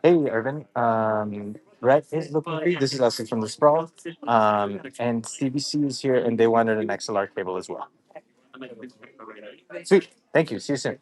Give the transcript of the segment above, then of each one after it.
Hey, Irvin. Rhett is looking for you. This is Leslie from the Sprawl. And CBC is here, and they wanted an XLR cable as well. Sweet. Thank you. See you soon.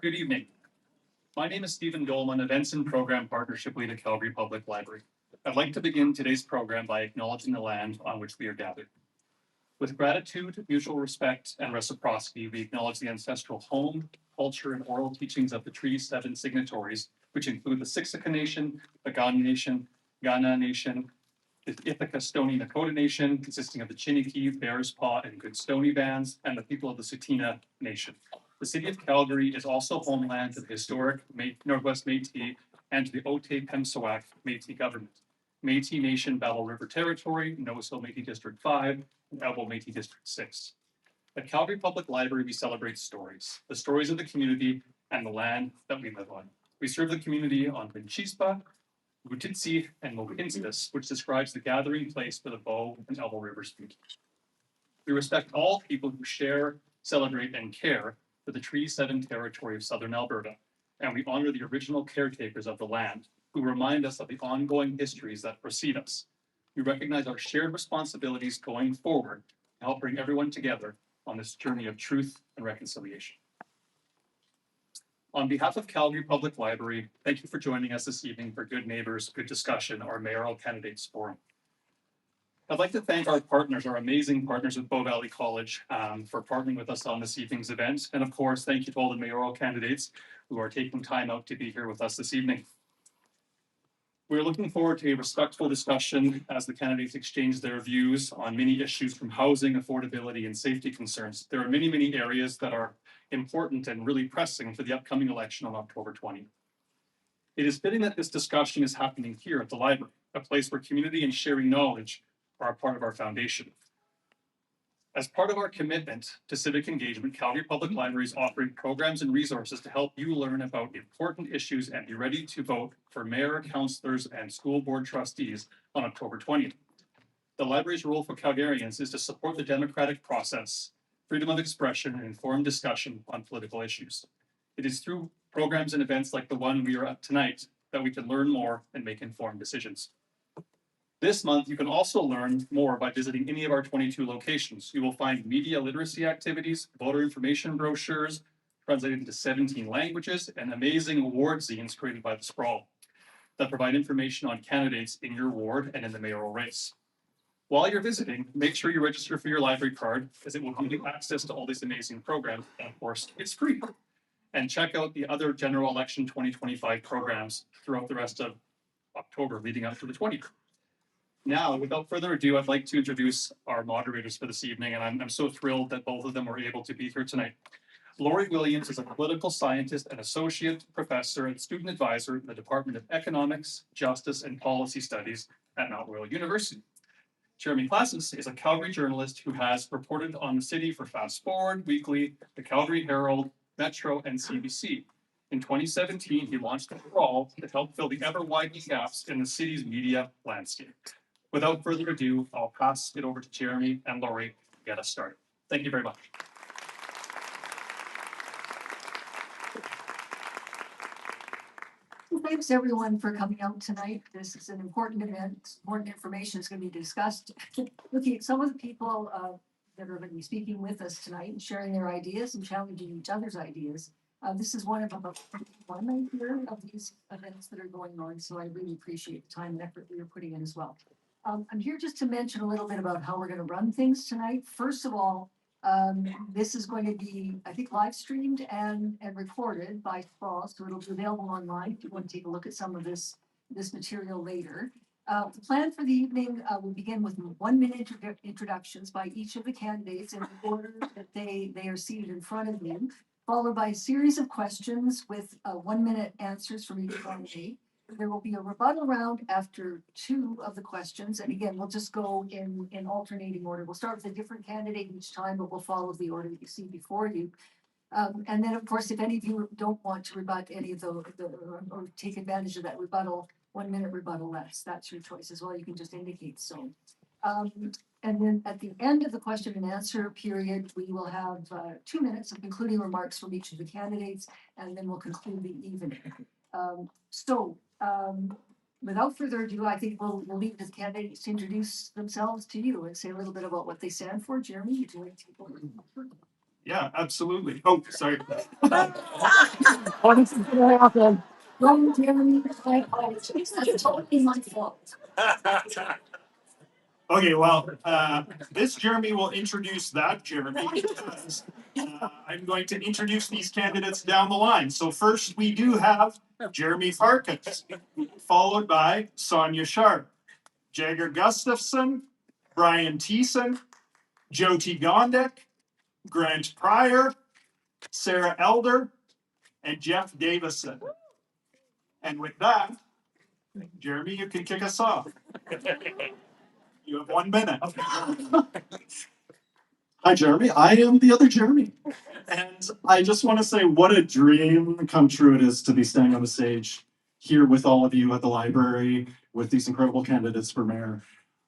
Good evening. My name is Stephen Dolman, Events and Program Partnership Lead at Calgary Public Library. I'd like to begin today's program by acknowledging the land on which we are gathered. With gratitude, mutual respect, and reciprocity, we acknowledge the ancestral home, culture, and oral teachings of the Treaty 7 signatories, which include the Siksika Nation, the Ghan Nation, Ghana Nation, the Ithaca Stony Nakota Nation, consisting of the Chiniki, Bears Paw, and Goodstoney bands, and the people of the Tsuut'ina Nation. The city of Calgary is also homeland to the historic Northwest Métis and to the Otay-Pemsawak Métis government. Métis Nation Battle River Territory, Nose Hill Métis District 5, and Elbow Métis District 6. At Calgary Public Library, we celebrate stories, the stories of the community and the land that we live on. We serve the community on Vinchispa, Wutitsi, and Mokinstis, which describes the gathering place for the Bow and Elbow Rivers speak. We respect all people who share, celebrate, and care for the Treaty 7 territory of Southern Alberta, and we honor the original caretakers of the land, who remind us of the ongoing histories that precede us. We recognize our shared responsibilities going forward to help bring everyone together on this journey of truth and reconciliation. On behalf of Calgary Public Library, thank you for joining us this evening for Good Neighbors, Good Discussion, our Mayoral Candidates Forum. I'd like to thank our partners, our amazing partners at Bow Valley College, for partnering with us on this evening's event. And of course, thank you to all the mayoral candidates who are taking time out to be here with us this evening. We're looking forward to a respectful discussion as the candidates exchange their views on many issues from housing, affordability, and safety concerns. There are many, many areas that are important and really pressing for the upcoming election on October 20. It is fitting that this discussion is happening here at the library, a place where community and sharing knowledge are a part of our foundation. As part of our commitment to civic engagement, Calgary Public Library is offering programs and resources to help you learn about important issues and be ready to vote for mayor, councillors, and school board trustees on October 20th. The library's role for Calgarians is to support the democratic process, freedom of expression, and informed discussion on political issues. It is through programs and events like the one we are at tonight that we can learn more and make informed decisions. This month, you can also learn more by visiting any of our 22 locations. You will find media literacy activities, voter information brochures, translated into 17 languages, and amazing award zines created by the Sprawl that provide information on candidates in your ward and in the mayoral race. While you're visiting, make sure you register for your library card, as it will give you access to all these amazing programs, and of course, it's free. And check out the other general election 2025 programs throughout the rest of October leading up to the 20th. Now, without further ado, I'd like to introduce our moderators for this evening, and I'm so thrilled that both of them were able to be here tonight. Lori Williams is a political scientist and associate professor and student advisor in the Department of Economics, Justice, and Policy Studies at Mayoral University. Jeromy Klaszus is a Calgary journalist who has reported on the city for Fast Forward, Weekly, the Calgary Herald, Metro, and CBC. In 2017, he launched The Sprawl to help fill the ever-widening gaps in the city's media landscape. Without further ado, I'll pass it over to Jeromy and Lori to get us started. Thank you very much. Well, thanks everyone for coming out tonight. This is an important event. Important information is going to be discussed. Looking at some of the people that are going to be speaking with us tonight and sharing their ideas and challenging each other's ideas. This is one of about one year of these events that are going on, so I really appreciate the time and effort that you're putting in as well. I'm here just to mention a little bit about how we're going to run things tonight. First of all, this is going to be, I think, live streamed and recorded by Sprawl, so it'll be available online if you want to take a look at some of this material later. The plan for the evening will begin with 1 minute introductions by each of the candidates in the order that they are seated in front of you, followed by a series of questions with 1 minute answers from each candidate. There will be a rebuttal round after 2 of the questions. And again, we'll just go in alternating order. We'll start with a different candidate each time, but we'll follow the order that you see before you. And then, of course, if any of you don't want to rebut any of or take advantage of that rebuttal, 1 minute rebuttal that's your choice as well. You can just indicate so. And then at the end of the question and answer period, we will have 2 minutes of concluding remarks from each of the candidates, and then we'll conclude the evening. Without further ado, I think we'll leave the candidates to introduce themselves to you and say a little bit about what they stand for. Jeromy, would you like to go? Yeah, absolutely. Oh, sorry. Oh, this is gonna happen. Wrong, Jeremy, my apologies. That's totally my fault. Okay, well, this Jeremy will introduce that Jeremy because I'm going to introduce these candidates down the line. So first we do have Jeremy Farkas, followed by Sonya Sharp, Jaeger Gustafson, Brian Thiessen, Jyoti Gondek, Grant Pryor, Sarah Elder, and Jeff Davison. And with that, Jeremy, you can kick us off. You have 1 minute. Hi, Jeremy. I am the other Jeremy. And I just want to say what a dream come true it is to be standing on the stage here with all of you at the library with these incredible candidates for mayor.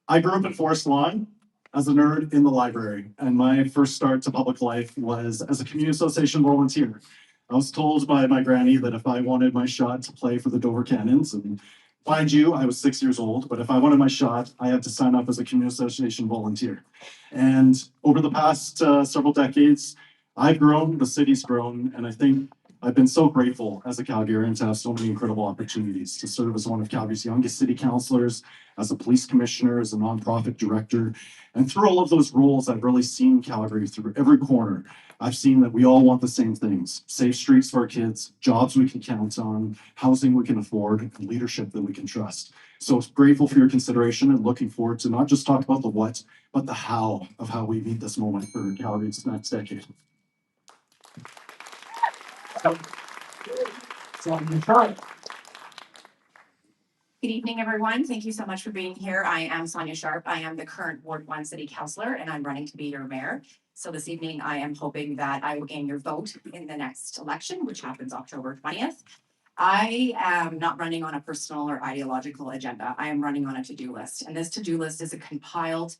I grew up in Forest Lawn as a nerd in the library, and my first start to public life was as a community association volunteer. I was told by my granny that if I wanted my shot to play for the Dover Cannons, and mind you, I was 6 years old, but if I wanted my shot, I had to sign up as a community association volunteer. And over the past several decades, I've grown, the city's grown, and I think I've been so grateful as a Calgarian to have so many incredible opportunities to serve as one of Calgary's youngest city councilors, as a police commissioner, as a nonprofit director. And through all of those roles, I've really seen Calgary through every corner. I've seen that we all want the same things: safe streets for our kids, jobs we can count on, housing we can afford, and leadership that we can trust. So grateful for your consideration and looking forward to not just talk about the what, but the how of how we meet this moment for Calgary's next decade. Good evening, everyone. Thank you so much for being here. I am Sonya Sharp. I am the current Ward 1 City Councilor, and I'm running to be your mayor. So this evening, I am hoping that I will gain your vote in the next election, which happens October 20th. I am not running on a personal or ideological agenda. I am running on a to-do list. And this to-do list is a compiled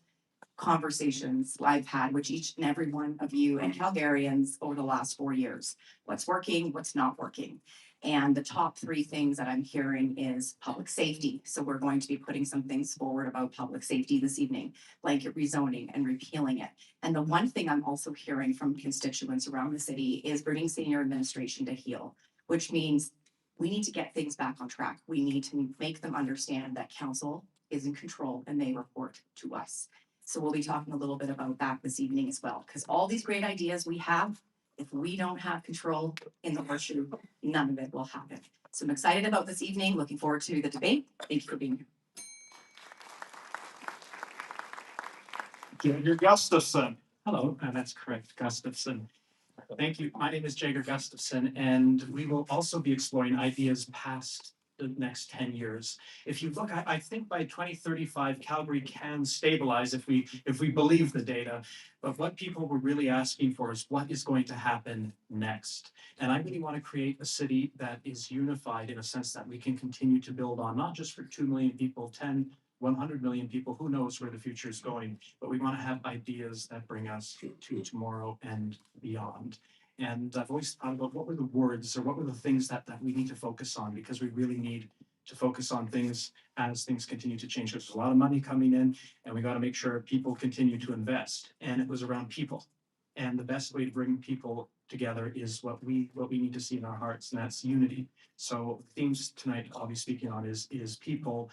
conversations I've had with each and every one of you and Calgarians over the last 4 years. What's working, what's not working. And the top 3 things that I'm hearing is public safety. So we're going to be putting some things forward about public safety this evening, blanket rezoning and repealing it. And the one thing I'm also hearing from constituents around the city is bringing senior administration to heel, which means we need to get things back on track. We need to make them understand that council is in control and they report to us. So we'll be talking a little bit about that this evening as well, because all these great ideas we have, if we don't have control in the horseshoe, none of it will happen. So I'm excited about this evening, looking forward to the debate. Thank you for being here. Jaeger Gustafson. Hello, that's correct, Gustafson. Thank you. My name is Jaeger Gustafson, and we will also be exploring ideas past the next 10 years. If you look, I think by 2035, Calgary can stabilize if we believe the data. But what people were really asking for is what is going to happen next. And I really want to create a city that is unified in a sense that we can continue to build on, not just for 2 million people, 10, 100 million people, who knows where the future is going, but we want to have ideas that bring us to tomorrow and beyond. And I've always thought about what were the words or what were the things that we need to focus on, because we really need to focus on things as things continue to change. There's a lot of money coming in and we got to make sure people continue to invest. And it was around people. And the best way to bring people together is what we need to see in our hearts, and that's unity. So themes tonight I'll be speaking on is people,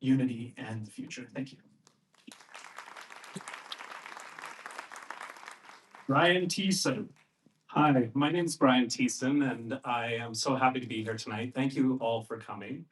unity, and the future. Thank you. Brian Thiessen. Hi, my name is Brian Thiessen, and I am so happy to be here tonight. Thank you all for coming.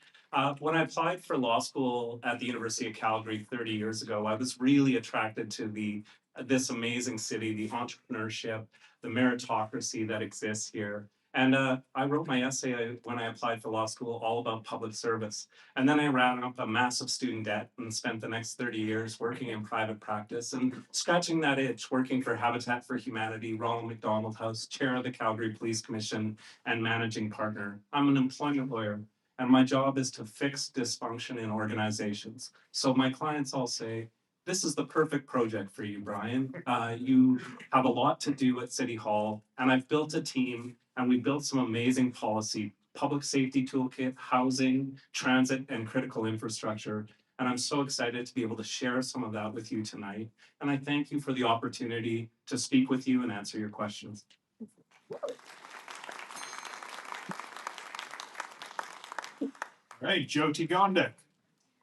When I applied for law school at the University of Calgary 30 years ago, I was really attracted to this amazing city, the entrepreneurship, the meritocracy that exists here. And I wrote my essay when I applied for law school all about public service. And then I ran up a massive student debt and spent the next 30 years working in private practice and scratching that itch, working for Habitat for Humanity, Ronald McDonald House, chair of the Calgary Police Commission, and managing partner. I'm an employment lawyer, and my job is to fix dysfunction in organizations. So my clients all say, this is the perfect project for you, Brian. You have a lot to do at City Hall, and I've built a team, and we built some amazing policy, public safety toolkit, housing, transit, and critical infrastructure. And I'm so excited to be able to share some of that with you tonight. And I thank you for the opportunity to speak with you and answer your questions. Right, Jyoti Gondek.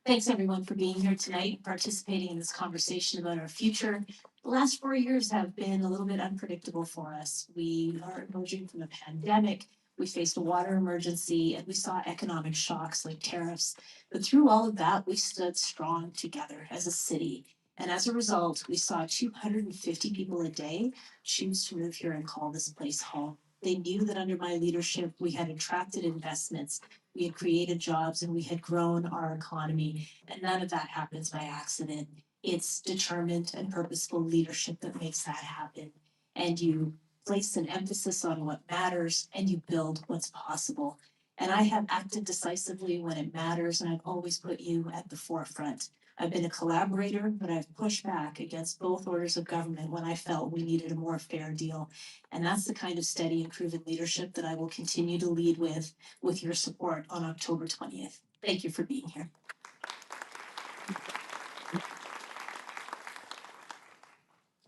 Thanks everyone for being here tonight, participating in this conversation about our future. The last 4 years have been a little bit unpredictable for us. We are emerging from a pandemic. We faced a water emergency and we saw economic shocks like tariffs. But through all of that, we stood strong together as a city. And as a result, we saw 250 people a day choose to move here and call this place home. They knew that under my leadership, we had attracted investments, we had created jobs, and we had grown our economy. And none of that happens by accident. It's determined and purposeful leadership that makes that happen. And you place an emphasis on what matters and you build what's possible. And I have acted decisively when it matters, and I've always put you at the forefront. I've been a collaborator, but I've pushed back against both orders of government when I felt we needed a more fair deal. And that's the kind of steady and proven leadership that I will continue to lead with your support on October 20th. Thank you for being here.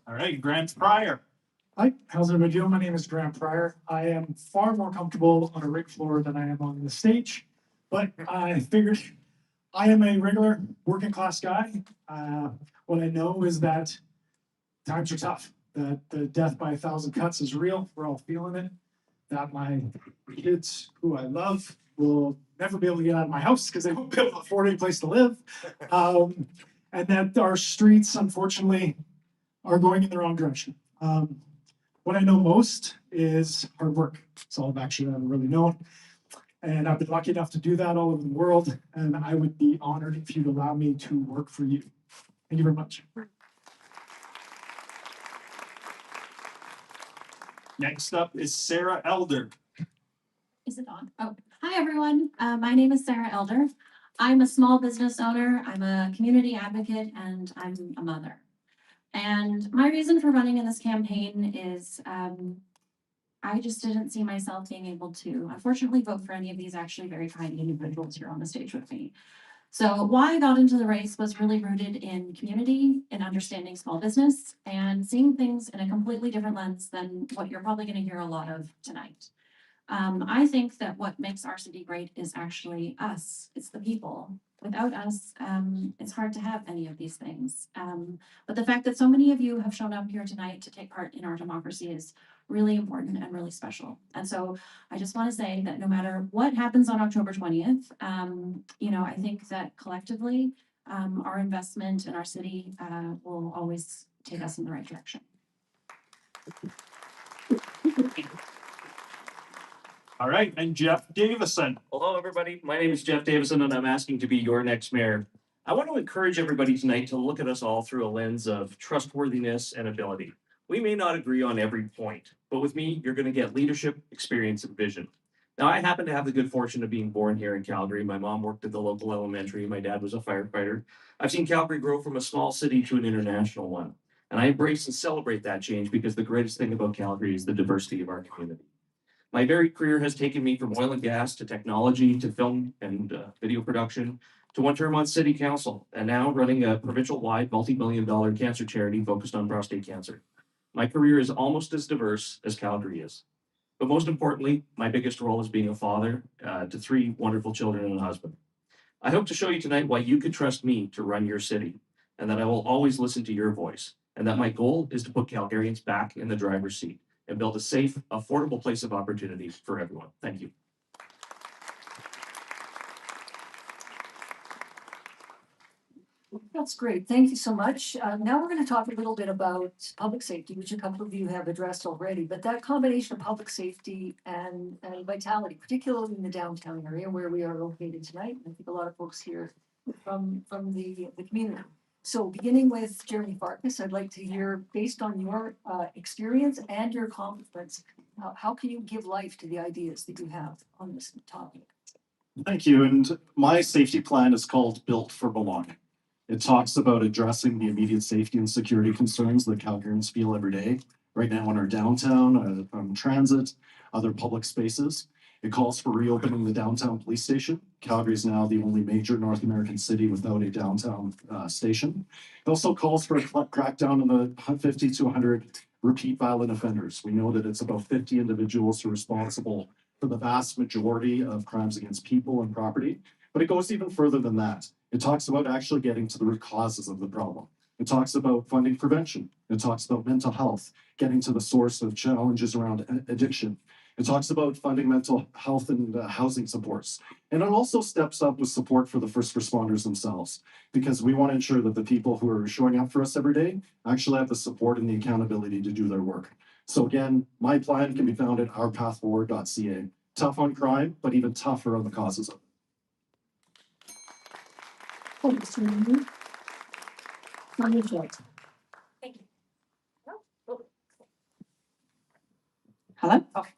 All right, Grant Pryor. Hi, how's everybody doing? My name is Grant Pryor. I am far more comfortable on a rig floor than I am on the stage, but I figured I am a regular working class guy. What I know is that times are tough, that the death by 1,000 cuts is real. We're all feeling it. That my kids, who I love, will never be able to get out of my house because they won't be able to afford any place to live. And that our streets, unfortunately, are going in the wrong direction. What I know most is hard work. It's all I've actually ever really known. And I've been lucky enough to do that all over the world. And I would be honored if you'd allow me to work for you. Thank you very much. Next up is Sarah Elder. Is it on? Oh, hi everyone. My name is Sarah Elder. I'm a small business owner. I'm a community advocate and I'm a mother. And my reason for running in this campaign is I just didn't see myself being able to, unfortunately, vote for any of these actually very kind individuals here on the stage with me. So why I got into the race was really rooted in community and understanding small business and seeing things in a completely different lens than what you're probably going to hear a lot of tonight. I think that what makes our city great is actually us. It's the people. Without us, it's hard to have any of these things. But the fact that so many of you have shown up here tonight to take part in our democracy is really important and really special. And so I just want to say that no matter what happens on October 20th, I think that collectively, our investment in our city will always take us in the right direction. All right, and Jeff Davison. Hello, everybody. My name is Jeff Davison, and I'm asking to be your next mayor. I want to encourage everybody tonight to look at us all through a lens of trustworthiness and ability. We may not agree on every point, but with me, you're going to get leadership, experience, and vision. Now, I happen to have the good fortune of being born here in Calgary. My mom worked at the local elementary. My dad was a firefighter. I've seen Calgary grow from a small city to an international one. And I embrace and celebrate that change because the greatest thing about Calgary is the diversity of our community. My varied career has taken me from oil and gas to technology to film and video production to one term on city council and now running a provincial-wide multi-million-dollar cancer charity focused on prostate cancer. My career is almost as diverse as Calgary is. But most importantly, my biggest role is being a father to 3 wonderful children and a husband. I hope to show you tonight why you could trust me to run your city and that I will always listen to your voice and that my goal is to put Calgarians back in the driver's seat and build a safe, affordable place of opportunity for everyone. Thank you. That's great. Thank you so much. Now we're going to talk a little bit about public safety, which a couple of you have addressed already. But that combination of public safety and vitality, particularly in the downtown area where we are located tonight, I think a lot of folks here from the community. So beginning with Jeromy Farkas, I'd like to hear, based on your experience and your accomplishments, how can you give life to the ideas that you have on this topic? Thank you. And my safety plan is called Built for Belonging. It talks about addressing the immediate safety and security concerns that Calgarians feel every day, right now in our downtown, on transit, other public spaces. It calls for reopening the downtown police station. Calgary is now the only major North American city without a downtown station. It also calls for a crackdown on the 50 to 100 repeat violent offenders. We know that it's about 50 individuals who are responsible for the vast majority of crimes against people and property, but it goes even further than that. It talks about actually getting to the root causes of the problem. It talks about funding prevention. It talks about mental health, getting to the source of challenges around addiction. It talks about funding mental health and housing supports. And it also steps up with support for the first responders themselves, because we want to ensure that the people who are showing up for us every day actually have the support and the accountability to do their work. So again, my plan can be found at ourpathforward.ca. Tough on crime, but even tougher on the causes of it. Thanks, Jeromy. Sonya Sharp. Thank you. Hello? Okay.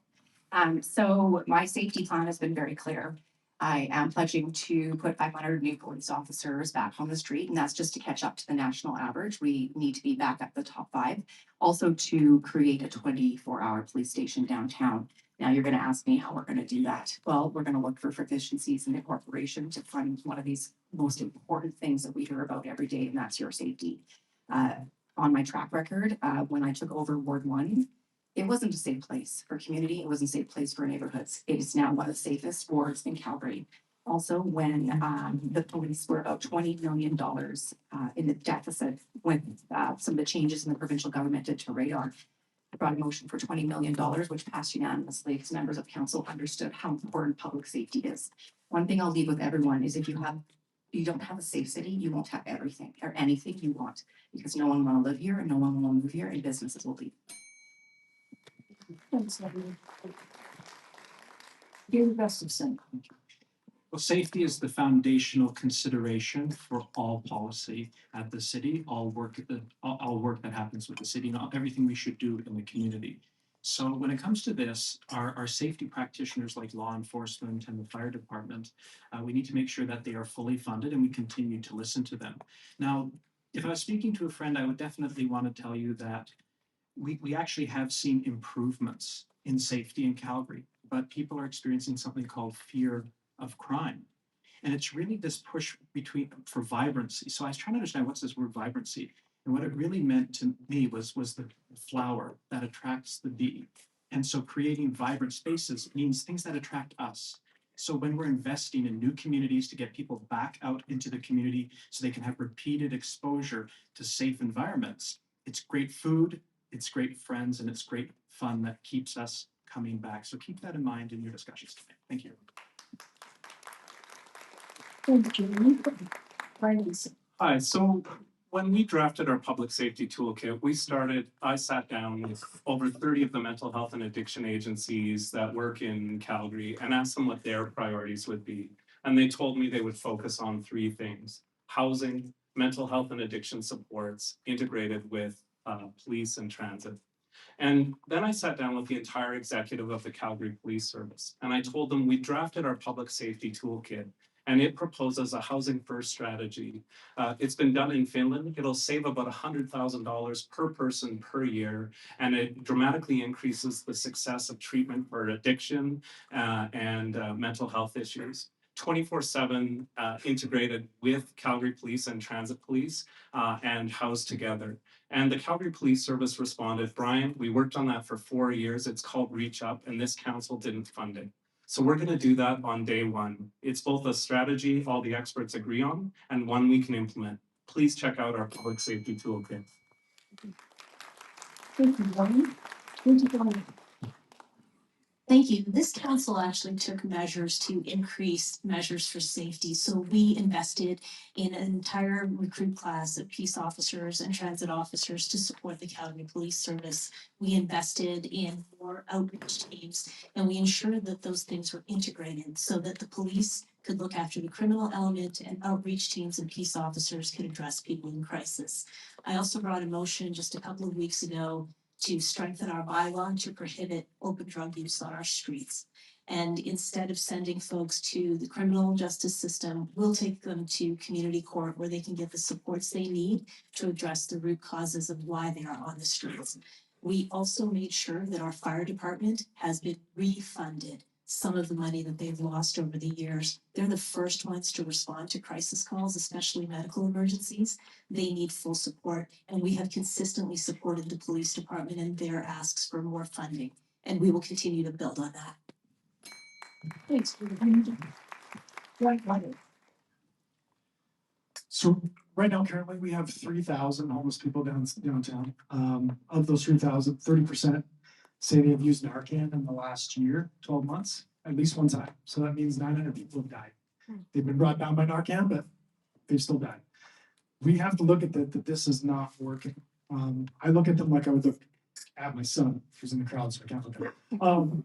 So my safety plan has been very clear. I am pledging to put 500 new police officers back on the street, and that's just to catch up to the national average. We need to be back at the top 5. Also to create a 24-hour police station downtown. Now you're going to ask me how we're going to do that. Well, we're going to look for efficiencies in the corporation to fund one of these most important things that we hear about every day, and that's your safety. On my track record, when I took over Ward 1, it wasn't a safe place for community. It wasn't a safe place for neighborhoods. It is now one of the safest wards in Calgary. Also, when the police were about $20 million in the deficit, when some of the changes in the provincial government did to radar, I brought a motion for $20 million, which passed unanimously because members of council understood how important public safety is. One thing I'll leave with everyone is if you don't have a safe city, you won't have everything or anything you want, because no one will live here and no one will move here and businesses will leave. Thanks, Sonya. Gustafson. Well, safety is the foundational consideration for all policy at the city, all work that happens with the city, and everything we should do in the community. So when it comes to this, our safety practitioners like law enforcement and the fire department, we need to make sure that they are fully funded and we continue to listen to them. Now, if I was speaking to a friend, I would definitely want to tell you that we actually have seen improvements in safety in Calgary, but people are experiencing something called fear of crime. And it's really this push for vibrancy. So I was trying to understand what's this word vibrancy. And what it really meant to me was the flower that attracts the bee. And so creating vibrant spaces means things that attract us. So when we're investing in new communities to get people back out into the community so they can have repeated exposure to safe environments, it's great food, it's great friends, and it's great fun that keeps us coming back. So keep that in mind in your discussions today. Thank you. Thank you. Farkas. Hi, so when we drafted our public safety toolkit, I sat down with over 30 of the mental health and addiction agencies that work in Calgary and asked them what their priorities would be. And they told me they would focus on 3 things: housing, mental health and addiction supports, integrated with police and transit. And then I sat down with the entire executive of the Calgary Police Service, and I told them we drafted our public safety toolkit, and it proposes a housing first strategy. It's been done in Finland. It'll save about $100,000 per person per year, and it dramatically increases the success of treatment for addiction and mental health issues. 24/7 integrated with Calgary Police and Transit Police and housed together. And the Calgary Police Service responded, Brian, we worked on that for 4 years. It's called Reach Up, and this council didn't fund it. So we're going to do that on day 1. It's both a strategy all the experts agree on and one we can implement. Please check out our public safety toolkit. Thank you, Jeromy. Thank you. This council actually took measures to increase measures for safety. So we invested in an entire recruit class of peace officers and transit officers to support the Calgary Police Service. We invested in more outreach teams, and we ensured that those things were integrated so that the police could look after the criminal element and outreach teams and peace officers could address people in crisis. I also brought a motion just a couple of weeks ago to strengthen our bylaw to prohibit open drug use on our streets. And instead of sending folks to the criminal justice system, we'll take them to community court where they can get the supports they need to address the root causes of why they are on the streets. We also made sure that our fire department has been refunded some of the money that they've lost over the years. They're the first ones to respond to crisis calls, especially medical emergencies. They need full support, and we have consistently supported the police department in their asks for more funding, and we will continue to build on that. Thanks. So right now, currently, we have 3,000 homeless people downtown. Of those 3,000, 30% say they have used Narcan in the last year, 12 months, at least one time. So that means 900 people have died. They've been brought down by Narcan, but they've still died. We have to look at that this is not working. I look at them like I would look at my son, who's in the crowd, so I can't look at him.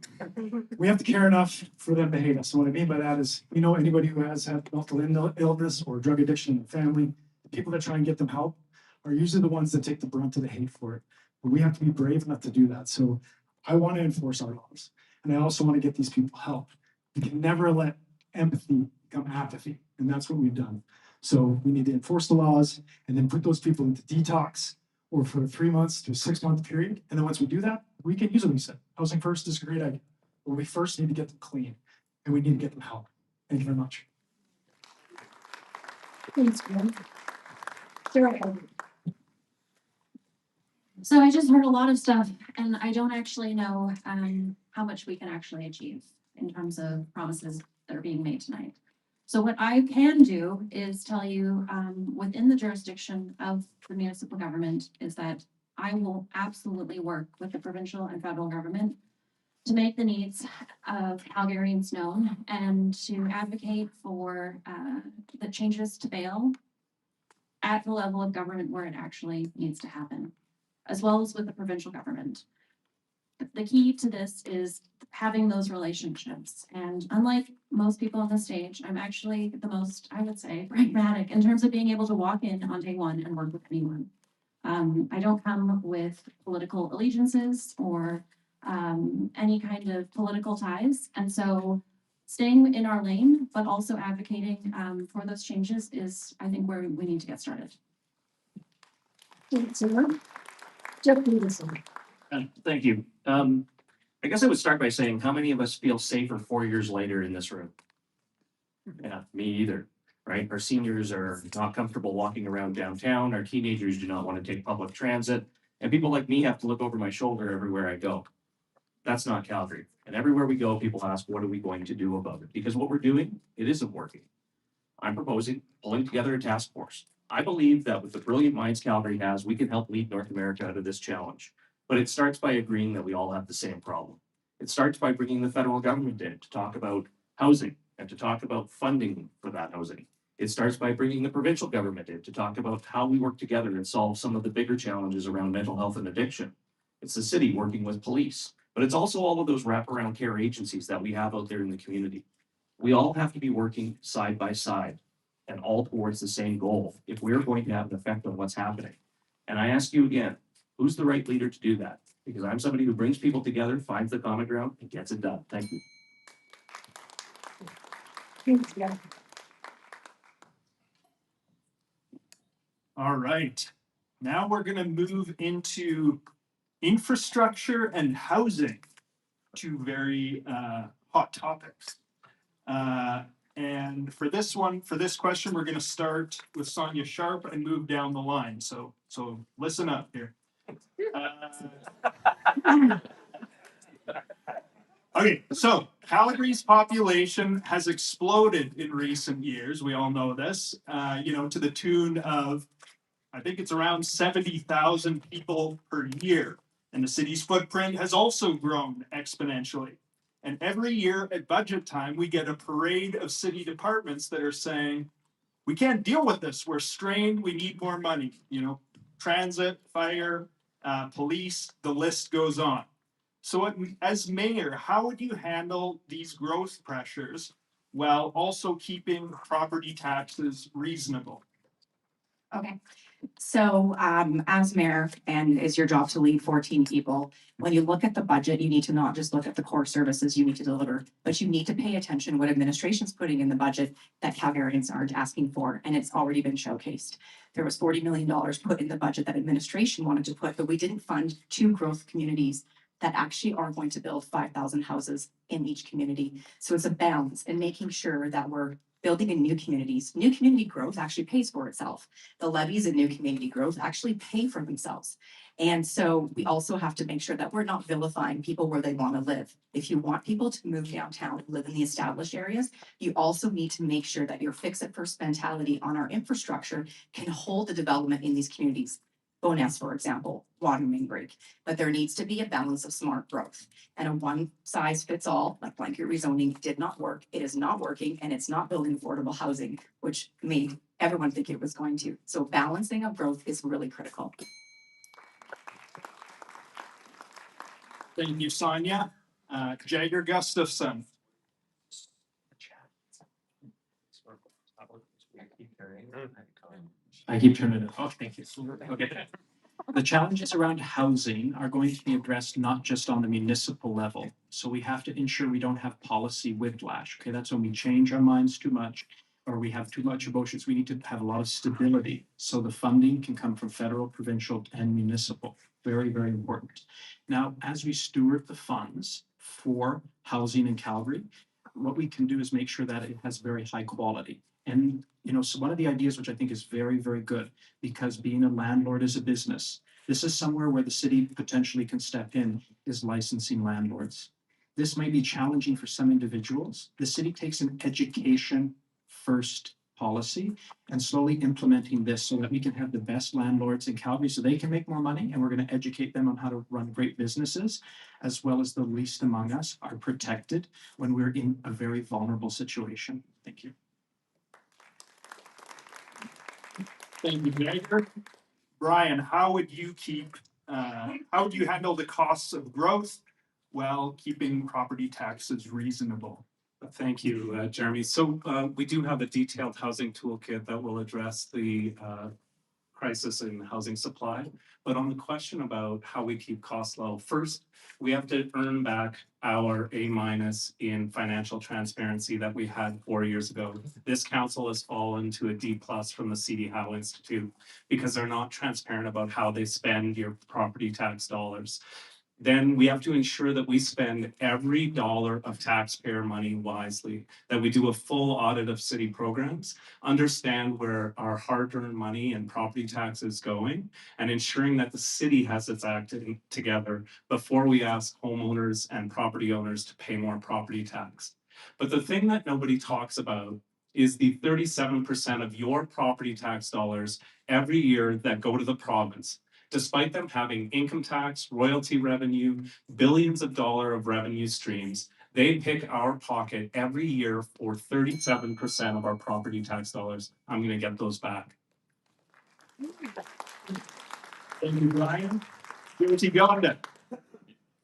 We have to care enough for them to hate us. So what I mean by that is, we know anybody who has had mental illness or drug addiction in the family, the people that try and get them help are usually the ones that take the brunt of the hate for it. But we have to be brave enough to do that. So I want to enforce our laws. And I also want to get these people help. We can never let empathy become apathy. And that's what we've done. So we need to enforce the laws and then put those people into detox or for a 3 months to a 6 month period. And then once we do that, we can use what we said. Housing first is a great idea. But we first need to get them clean and we need to get them help. Thank you very much. Thanks, Glenn. Sarah. So I just heard a lot of stuff and I don't actually know how much we can actually achieve in terms of promises that are being made tonight. So what I can do is tell you within the jurisdiction of the municipal government is that I will absolutely work with the provincial and federal government to make the needs of Calgarians known and to advocate for the changes to bail at the level of government where it actually needs to happen, as well as with the provincial government. The key to this is having those relationships. And unlike most people on the stage, I'm actually the most, I would say, pragmatic in terms of being able to walk in on day one and work with anyone. I don't come with political allegiances or any kind of political ties. And so staying in our lane, but also advocating for those changes is, I think, where we need to get started. Thanks, Sarah. Jeff Davison. Thank you. I guess I would start by saying, how many of us feel safer 4 years later in this room? Yeah, me either, right? Our seniors are not comfortable walking around downtown. Our teenagers do not want to take public transit. And people like me have to look over my shoulder everywhere I go. That's not Calgary. And everywhere we go, people ask, what are we going to do about it? Because what we're doing, it isn't working. I'm proposing pulling together a task force. I believe that with the brilliant minds Calgary has, we can help lead North America out of this challenge. But it starts by agreeing that we all have the same problem. It starts by bringing the federal government in to talk about housing and to talk about funding for that housing. It starts by bringing the provincial government in to talk about how we work together and solve some of the bigger challenges around mental health and addiction. It's the city working with police, but it's also all of those wraparound care agencies that we have out there in the community. We all have to be working side by side and all towards the same goal if we're going to have an effect on what's happening. And I ask you again, who's the right leader to do that? Because I'm somebody who brings people together, finds the common ground, and gets it done. Thank you. Thanks, Jeff. All right. Now we're going to move into infrastructure and housing, two very hot topics. And for this question, we're going to start with Sonya Sharp and move down the line. So listen up here. Okay, so Calgary's population has exploded in recent years. We all know this, to the tune of, I think it's around 70,000 people per year. And the city's footprint has also grown exponentially. And every year at budget time, we get a parade of city departments that are saying, we can't deal with this. We're strained. We need more money. Transit, fire, police, the list goes on. So as mayor, how would you handle these growth pressures while also keeping property taxes reasonable? Okay, so as mayor, and it's your job to lead 14 people, when you look at the budget, you need to not just look at the core services you need to deliver, but you need to pay attention what administration's putting in the budget that Calgarians aren't asking for, and it's already been showcased. There was $40 million put in the budget that administration wanted to put, but we didn't fund 2 growth communities that actually are going to build 5,000 houses in each community. So it's a balance and making sure that we're building in new communities. New community growth actually pays for itself. The levies in new community growth actually pay for themselves. And so we also have to make sure that we're not vilifying people where they want to live. If you want people to move downtown, live in the established areas, you also need to make sure that your fix-it-first mentality on our infrastructure can hold the development in these communities. Bonus, for example, water main break. But there needs to be a balance of smart growth. And a one-size-fits-all, like blanket rezoning, did not work. It is not working, and it's not building affordable housing, which made everyone think it was going to. So balancing of growth is really critical. Thank you, Sonya. Jaeger Gustafson. I keep turning it off. Thank you. Okay. The challenges around housing are going to be addressed not just on the municipal level. So we have to ensure we don't have policy whiplash. Okay, that's when we change our minds too much or we have too much emotions. We need to have a lot of stability so the funding can come from federal, provincial, and municipal. Very, very important. Now, as we steward the funds for housing in Calgary, what we can do is make sure that it has very high quality. And, so one of the ideas which I think is very, very good, because being a landlord is a business, this is somewhere where the city potentially can step in, is licensing landlords. This may be challenging for some individuals. The city takes an education first policy and slowly implementing this so that we can have the best landlords in Calgary so they can make more money, and we're going to educate them on how to run great businesses, as well as the least among us are protected when we're in a very vulnerable situation. Thank you. Thank you, Jaeger. Brian, how would you handle the costs of growth while keeping property taxes reasonable? Thank you, Jeromy. So we do have a detailed housing toolkit that will address the crisis in housing supply. But on the question about how we keep costs low, first, we have to earn back our A- in financial transparency that we had 4 years ago. This council has fallen to a D+ from the C.D. Howe Institute because they're not transparent about how they spend your property tax dollars. Then we have to ensure that we spend every dollar of taxpayer money wisely, that we do a full audit of city programs, understand where our hard-earned money and property tax is going, and ensuring that the city has its act together before we ask homeowners and property owners to pay more property tax. But the thing that nobody talks about is the 37% of your property tax dollars every year that go to the province. Despite them having income tax, royalty revenue, billions of dollars of revenue streams, they pick our pocket every year for 37% of our property tax dollars. I'm going to get those back. Thank you, Brian. Jyoti, Gondek.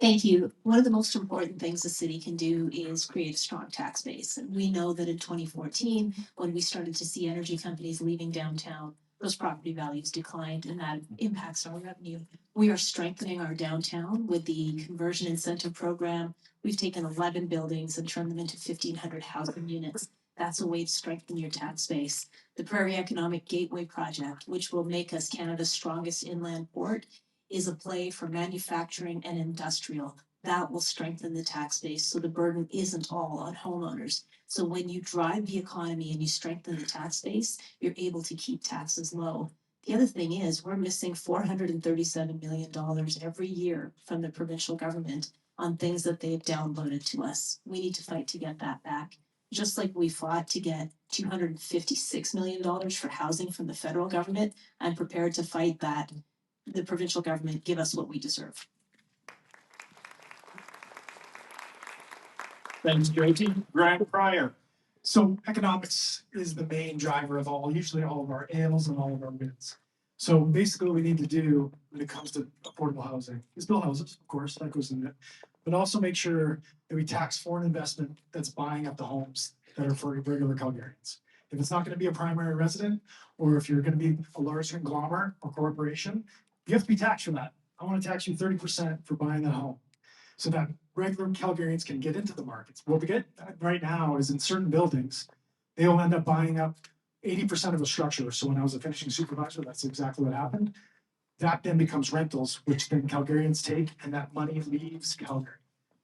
Thank you. One of the most important things the city can do is create a strong tax base. And we know that in 2014, when we started to see energy companies leaving downtown, those property values declined, and that impacts our revenue. We are strengthening our downtown with the conversion incentive program. We've taken 11 buildings and turned them into 1,500 housing units. That's a way to strengthen your tax base. The Prairie Economic Gateway Project, which will make us Canada's strongest inland port, is a play for manufacturing and industrial. That will strengthen the tax base so the burden isn't all on homeowners. So when you drive the economy and you strengthen the tax base, you're able to keep taxes low. The other thing is we're missing $437 million every year from the provincial government on things that they've downloaded to us. We need to fight to get that back. Just like we fought to get $256 million for housing from the federal government, I'm prepared to fight that. The provincial government give us what we deserve. Thanks, Jyoti. Grant Pryor. So economics is the main driver of usually all of our ills and all of our wins. So basically what we need to do when it comes to affordable housing is build houses, of course, that goes in it, but also make sure that we tax foreign investment that's buying up the homes that are for regular Calgarians. If it's not going to be a primary resident, or if you're going to be a large conglomerate or corporation, you have to be taxed for that. I want to tax you 30% for buying that home, so that regular Calgarians can get into the markets. What we get right now is in certain buildings, they'll end up buying up 80% of a structure. So when I was a finishing supervisor, that's exactly what happened. That then becomes rentals, which then Calgarians take, and that money leaves Calgary.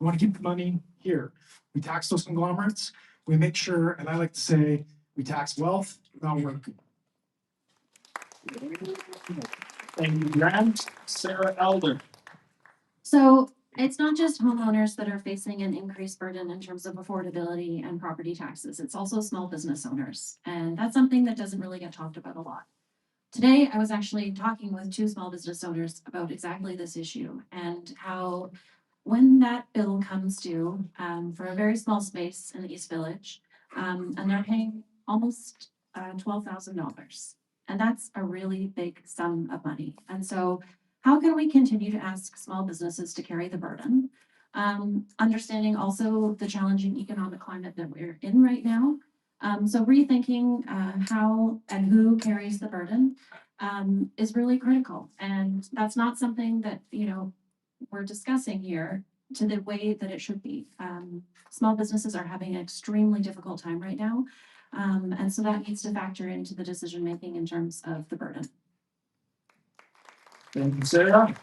We want to keep the money here. We tax those conglomerates. We make sure, and I like to say, we tax wealth, not work. Thank you, Grant. Sarah Elder. So it's not just homeowners that are facing an increased burden in terms of affordability and property taxes. It's also small business owners. And that's something that doesn't really get talked about a lot. Today, I was actually talking with two small business owners about exactly this issue and how when that bill comes due for a very small space in the East Village, and they're paying almost $12,000. And that's a really big sum of money. And so how can we continue to ask small businesses to carry the burden? Understanding also the challenging economic climate that we're in right now. So rethinking how and who carries the burden is really critical. And that's not something that, we're discussing here to the way that it should be. Small businesses are having an extremely difficult time right now. And so that needs to factor into the decision-making in terms of the burden. Thank you, Sarah.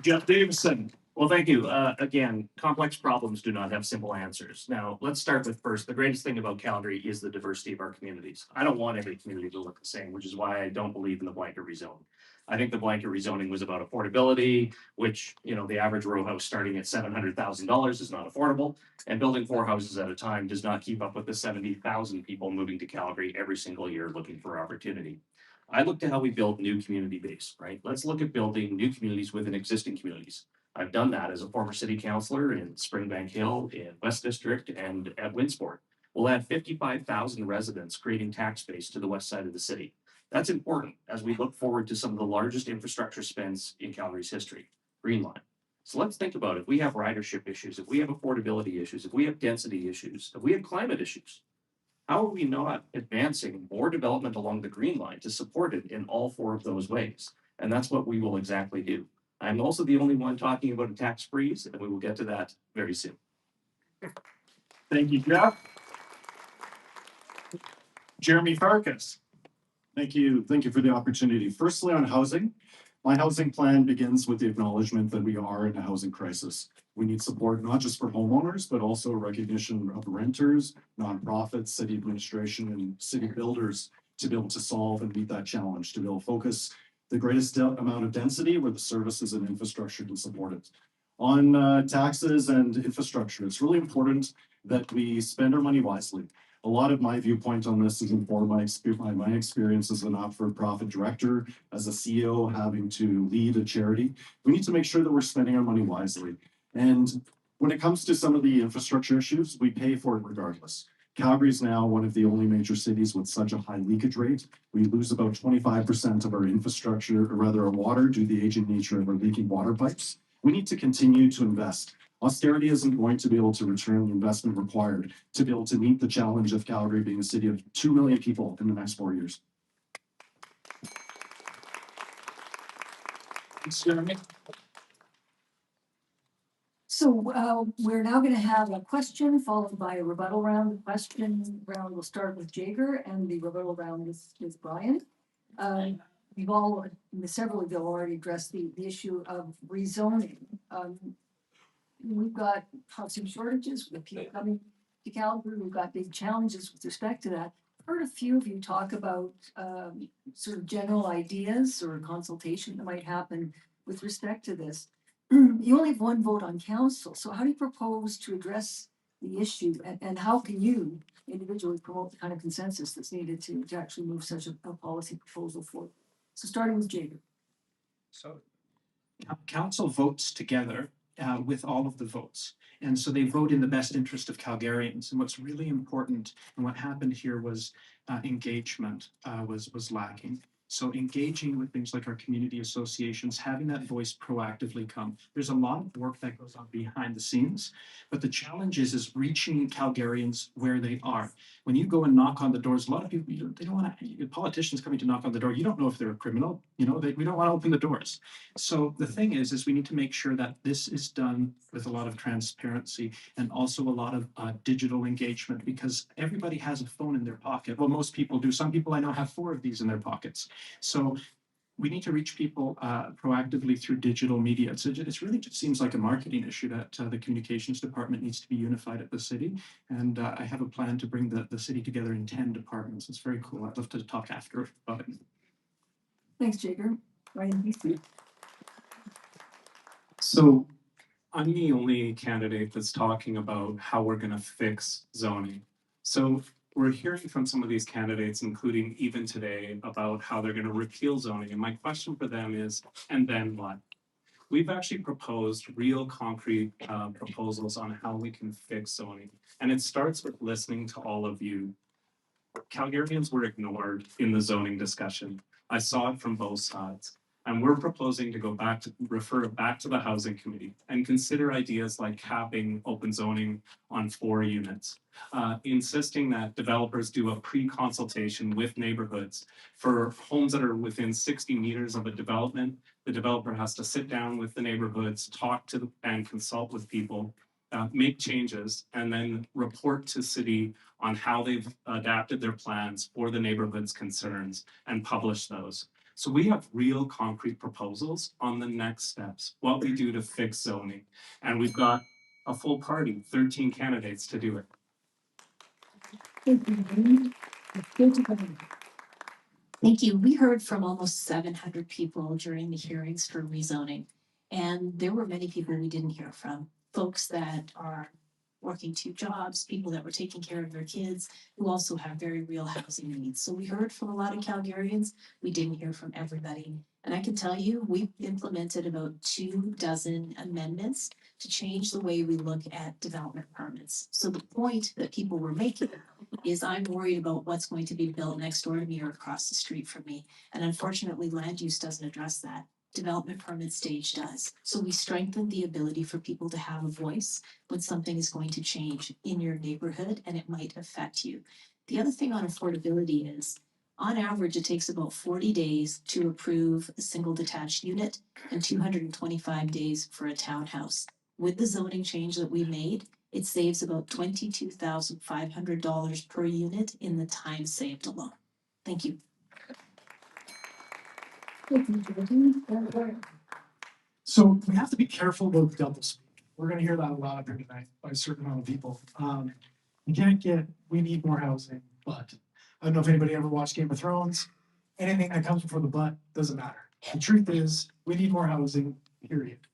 Jeff Davison. Well, thank you. Again, complex problems do not have simple answers. Now, let's start with first, the greatest thing about Calgary is the diversity of our communities. I don't want every community to look the same, which is why I don't believe in the blanket rezoning. I think the blanket rezoning was about affordability, which, the average row house starting at $700,000 is not affordable. And building 4 houses at a time does not keep up with the 70,000 people moving to Calgary every single year looking for opportunity. I look to how we build new community base, right? Let's look at building new communities within existing communities. I've done that as a former city councillor in Springbank Hill, in West District, and at Winsport. We'll add 55,000 residents, creating tax base to the west side of the city. That's important as we look forward to some of the largest infrastructure spends in Calgary's history, Green Line. So let's think about if we have ridership issues, if we have affordability issues, if we have density issues, if we have climate issues, how are we not advancing more development along the Green Line to support it in all 4 of those ways? And that's what we will exactly do. I'm also the only one talking about a tax freeze, and we will get to that very soon. Thank you, Jeff. Jeromy Farkas. Thank you. Thank you for the opportunity. Firstly, on housing, my housing plan begins with the acknowledgement that we are in a housing crisis. We need support not just for homeowners, but also recognition of renters, nonprofits, city administration, and city builders to be able to solve and meet that challenge, to be able to focus the greatest amount of density where the services and infrastructure can support it. On taxes and infrastructure, it's really important that we spend our money wisely. A lot of my viewpoint on this is informed by my experience as a not-for-profit director, as a CEO having to lead a charity. We need to make sure that we're spending our money wisely. And when it comes to some of the infrastructure issues, we pay for it regardless. Calgary is now one of the only major cities with such a high leakage rate. We lose about 25% of our infrastructure, or rather our water, due to the aging nature of our leaking water pipes. We need to continue to invest. Austerity isn't going to be able to return the investment required to be able to meet the challenge of Calgary being a city of 2 million people in the next 4 years. Thanks, Jeromy. So we're now going to have a question followed by a rebuttal round. The question round will start with Jaeger and the rebuttal round is Brian. Several of you have already addressed the issue of rezoning. We've got housing shortages, with people coming to Calgary. We've got big challenges with respect to that. I've heard a few of you talk about sort of general ideas or consultation that might happen with respect to this. You only have 1 vote on council, so how do you propose to address the issue, and how can you individually promote the kind of consensus that's needed to actually move such a policy proposal forward? So starting with Jaeger. So council votes together with all of the votes. And so they vote in the best interest of Calgarians. And what's really important, and what happened here was engagement was lacking. So engaging with things like our community associations, having that voice proactively come. There's a lot of work that goes on behind the scenes, but the challenge is reaching Calgarians where they are. When you go and knock on the doors, a lot of people, they don't want to, politicians coming to knock on the door, you don't know if they're a criminal, we don't want to open the doors. So the thing is we need to make sure that this is done with a lot of transparency and also a lot of digital engagement, because everybody has a phone in their pocket. Well, most people do. Some people I know have 4 of these in their pockets. So we need to reach people proactively through digital media. So it really just seems like a marketing issue that the communications department needs to be unified at the city. And I have a plan to bring the city together in 10 departments. It's very cool. I'd love to talk after about it. Thanks, Jaeger. Ryan, please. So I'm the only candidate that's talking about how we're going to fix zoning. So we're hearing from some of these candidates, including even today, about how they're going to repeal zoning. And my question for them is, and then what? We've actually proposed real concrete proposals on how we can fix zoning. And it starts with listening to all of you. Calgarians were ignored in the zoning discussion. I saw it from both sides. And we're proposing to go back to refer it back to the housing committee and consider ideas like capping open zoning on 4 units, insisting that developers do a pre-consultation with neighborhoods for homes that are within 60 meters of a development. The developer has to sit down with the neighborhoods, talk to and consult with people, make changes, and then report to city on how they've adapted their plans for the neighborhood's concerns and publish those. So we have real concrete proposals on the next steps, what we do to fix zoning. And we've got a full party, 13 candidates to do it. Thank you. We heard from almost 700 people during the hearings for rezoning, and there were many people we didn't hear from. Folks that are working 2 jobs, people that were taking care of their kids, who also have very real housing needs. So we heard from a lot of Calgarians. We didn't hear from everybody. And I can tell you, we've implemented about 24 amendments to change the way we look at development permits. So the point that people were making is I'm worried about what's going to be built next door to me or across the street from me. And unfortunately, land use doesn't address that. Development permit stage does. So we strengthen the ability for people to have a voice when something is going to change in your neighborhood and it might affect you. The other thing on affordability is, on average, it takes about 40 days to approve a single detached unit and 225 days for a townhouse. With the zoning change that we made, it saves about $22,500 per unit in the time saved alone. Thank you. So we have to be careful about double speak. We're gonna hear that a lot here tonight by a certain amount of people. You can't get, we need more housing, but I don't know if anybody ever watched Game of Thrones. Anything that comes before the but doesn't matter. The truth is, we need more housing, period.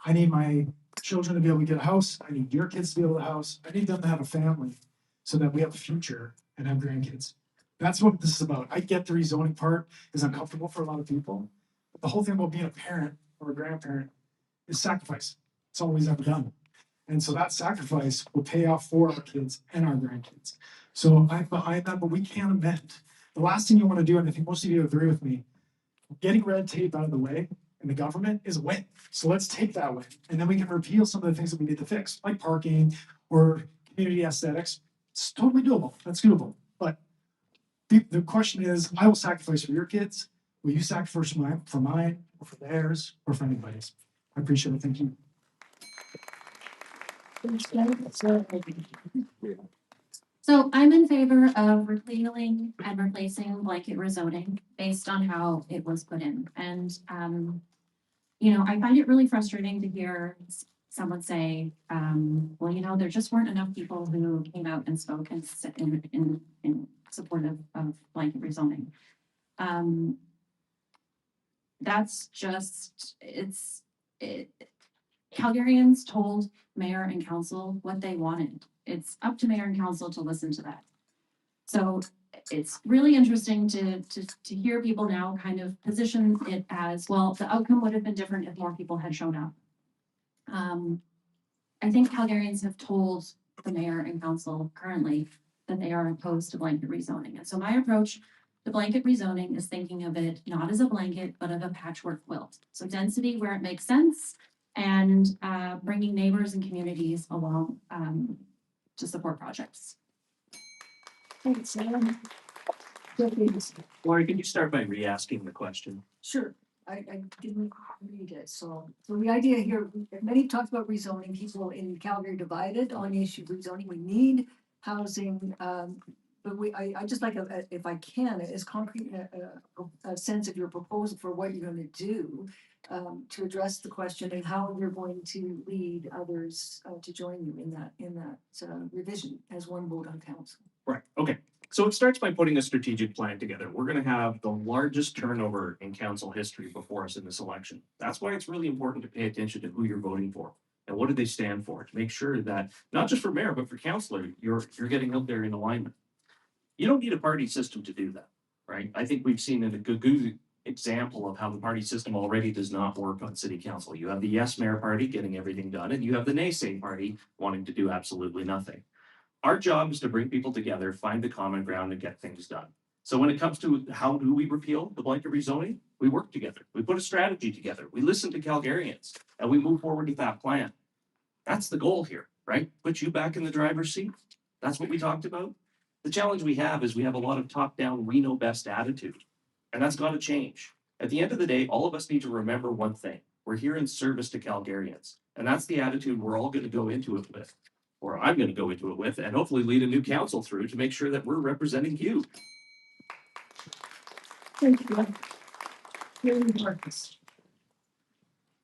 I need my children to be able to get a house. I need your kids to be able to have a house. I need them to have a family so that we have a future and have grandkids. That's what this is about. I get the rezoning part is uncomfortable for a lot of people. But the whole thing about being a parent or a grandparent is sacrifice. It's all we've ever done. And so that sacrifice will pay off for our kids and our grandkids. So I'm behind that, but we can't amend. The last thing you want to do, and I think most of you agree with me, getting red tape out of the way in the government is a win. So let's take that win. And then we can repeal some of the things that we need to fix, like parking or community aesthetics. It's totally doable. That's doable. But the question is, I will sacrifice for your kids. Will you sacrifice for mine or for theirs or for anybody's? I appreciate it. Thank you. So I'm in favor of repealing and replacing blanket rezoning based on how it was put in. And, I find it really frustrating to hear someone say, well, there just weren't enough people who came out and spoke in support of blanket rezoning. That's just, Calgarians told mayor and council what they wanted. It's up to mayor and council to listen to that. So it's really interesting to hear people now kind of position it as, well, the outcome would have been different if more people had shown up. I think Calgarians have told the mayor and council currently that they are opposed to blanket rezoning. And so my approach to blanket rezoning is thinking of it not as a blanket, but of a patchwork quilt. So density where it makes sense, and bringing neighbors and communities along to support projects. Thanks, Sam. Laurie, can you start by re-asking the question? Sure, I didn't read it, so the idea here, many talked about rezoning, people in Calgary divided on the issue of rezoning. We need housing, but I just like, if I can, as concrete, a sense of your proposal for what you're gonna do to address the question and how you're going to lead others to join you in that revision as one vote on council. Right, okay. So it starts by putting a strategic plan together. We're gonna have the largest turnover in council history before us in this election. That's why it's really important to pay attention to who you're voting for and what do they stand for, to make sure that, not just for mayor, but for councillor, you're getting out there in alignment. You don't need a party system to do that, right? I think we've seen a good example of how the party system already does not work on city council. You have the yes mayor party getting everything done, and you have the naysay party wanting to do absolutely nothing. Our job is to bring people together, find the common ground, and get things done. So when it comes to how do we repeal the blanket rezoning, we work together. We put a strategy together. We listen to Calgarians, and we move forward with that plan. That's the goal here, right? Put you back in the driver's seat. That's what we talked about. The challenge we have is we have a lot of top-down, we know best attitude, and that's got to change. At the end of the day, all of us need to remember one thing. We're here in service to Calgarians, and that's the attitude we're all going to go into it with, or I'm going to go into it with, and hopefully lead a new council through to make sure that we're representing you. Thank you. Farkas.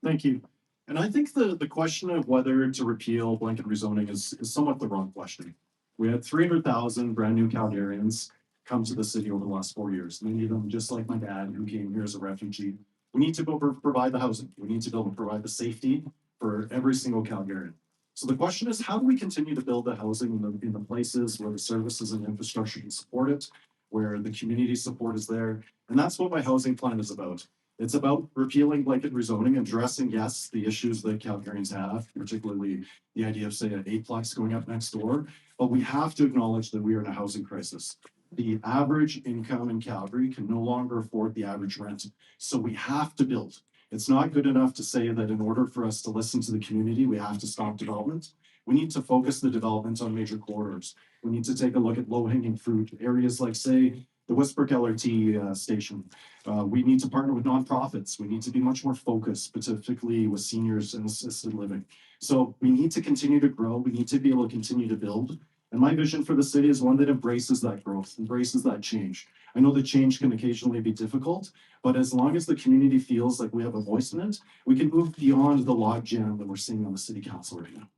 Thank you. And I think the question of whether to repeal blanket rezoning is somewhat the wrong question. We had 300,000 brand new Calgarians come to the city over the last 4 years. Many of them, just like my dad, who came here as a refugee. We need to provide the housing. We need to be able to provide the safety for every single Calgarian. So the question is, how do we continue to build the housing in the places where the services and infrastructure can support it, where the community support is there? And that's what my housing plan is about. It's about repealing blanket rezoning, addressing, yes, the issues that Calgarians have, particularly the idea of, say, an eightplex going up next door. But we have to acknowledge that we are in a housing crisis. The average income in Calgary can no longer afford the average rent. So we have to build. It's not good enough to say that in order for us to listen to the community, we have to stop development. We need to focus the development on major corridors. We need to take a look at low-hanging fruit, areas like, say, the Westbrook LRT station. We need to partner with nonprofits. We need to be much more focused, particularly with seniors and assisted living. So we need to continue to grow. We need to be able to continue to build. And my vision for the city is one that embraces that growth, embraces that change. I know that change can occasionally be difficult, but as long as the community feels like we have a voice in it, we can move beyond the logjam that we're seeing on the city council right now.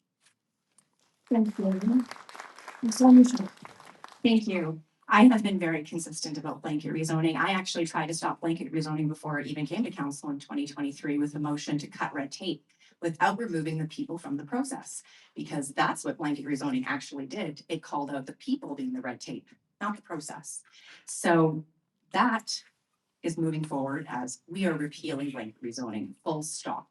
Thank you. Sonya. Thank you. I have been very consistent about blanket rezoning. I actually tried to stop blanket rezoning before it even came to council in 2023 with a motion to cut red tape without removing the people from the process, because that's what blanket rezoning actually did. It called out the people being the red tape, not the process. So that is moving forward as we are repealing blanket rezoning, full stop.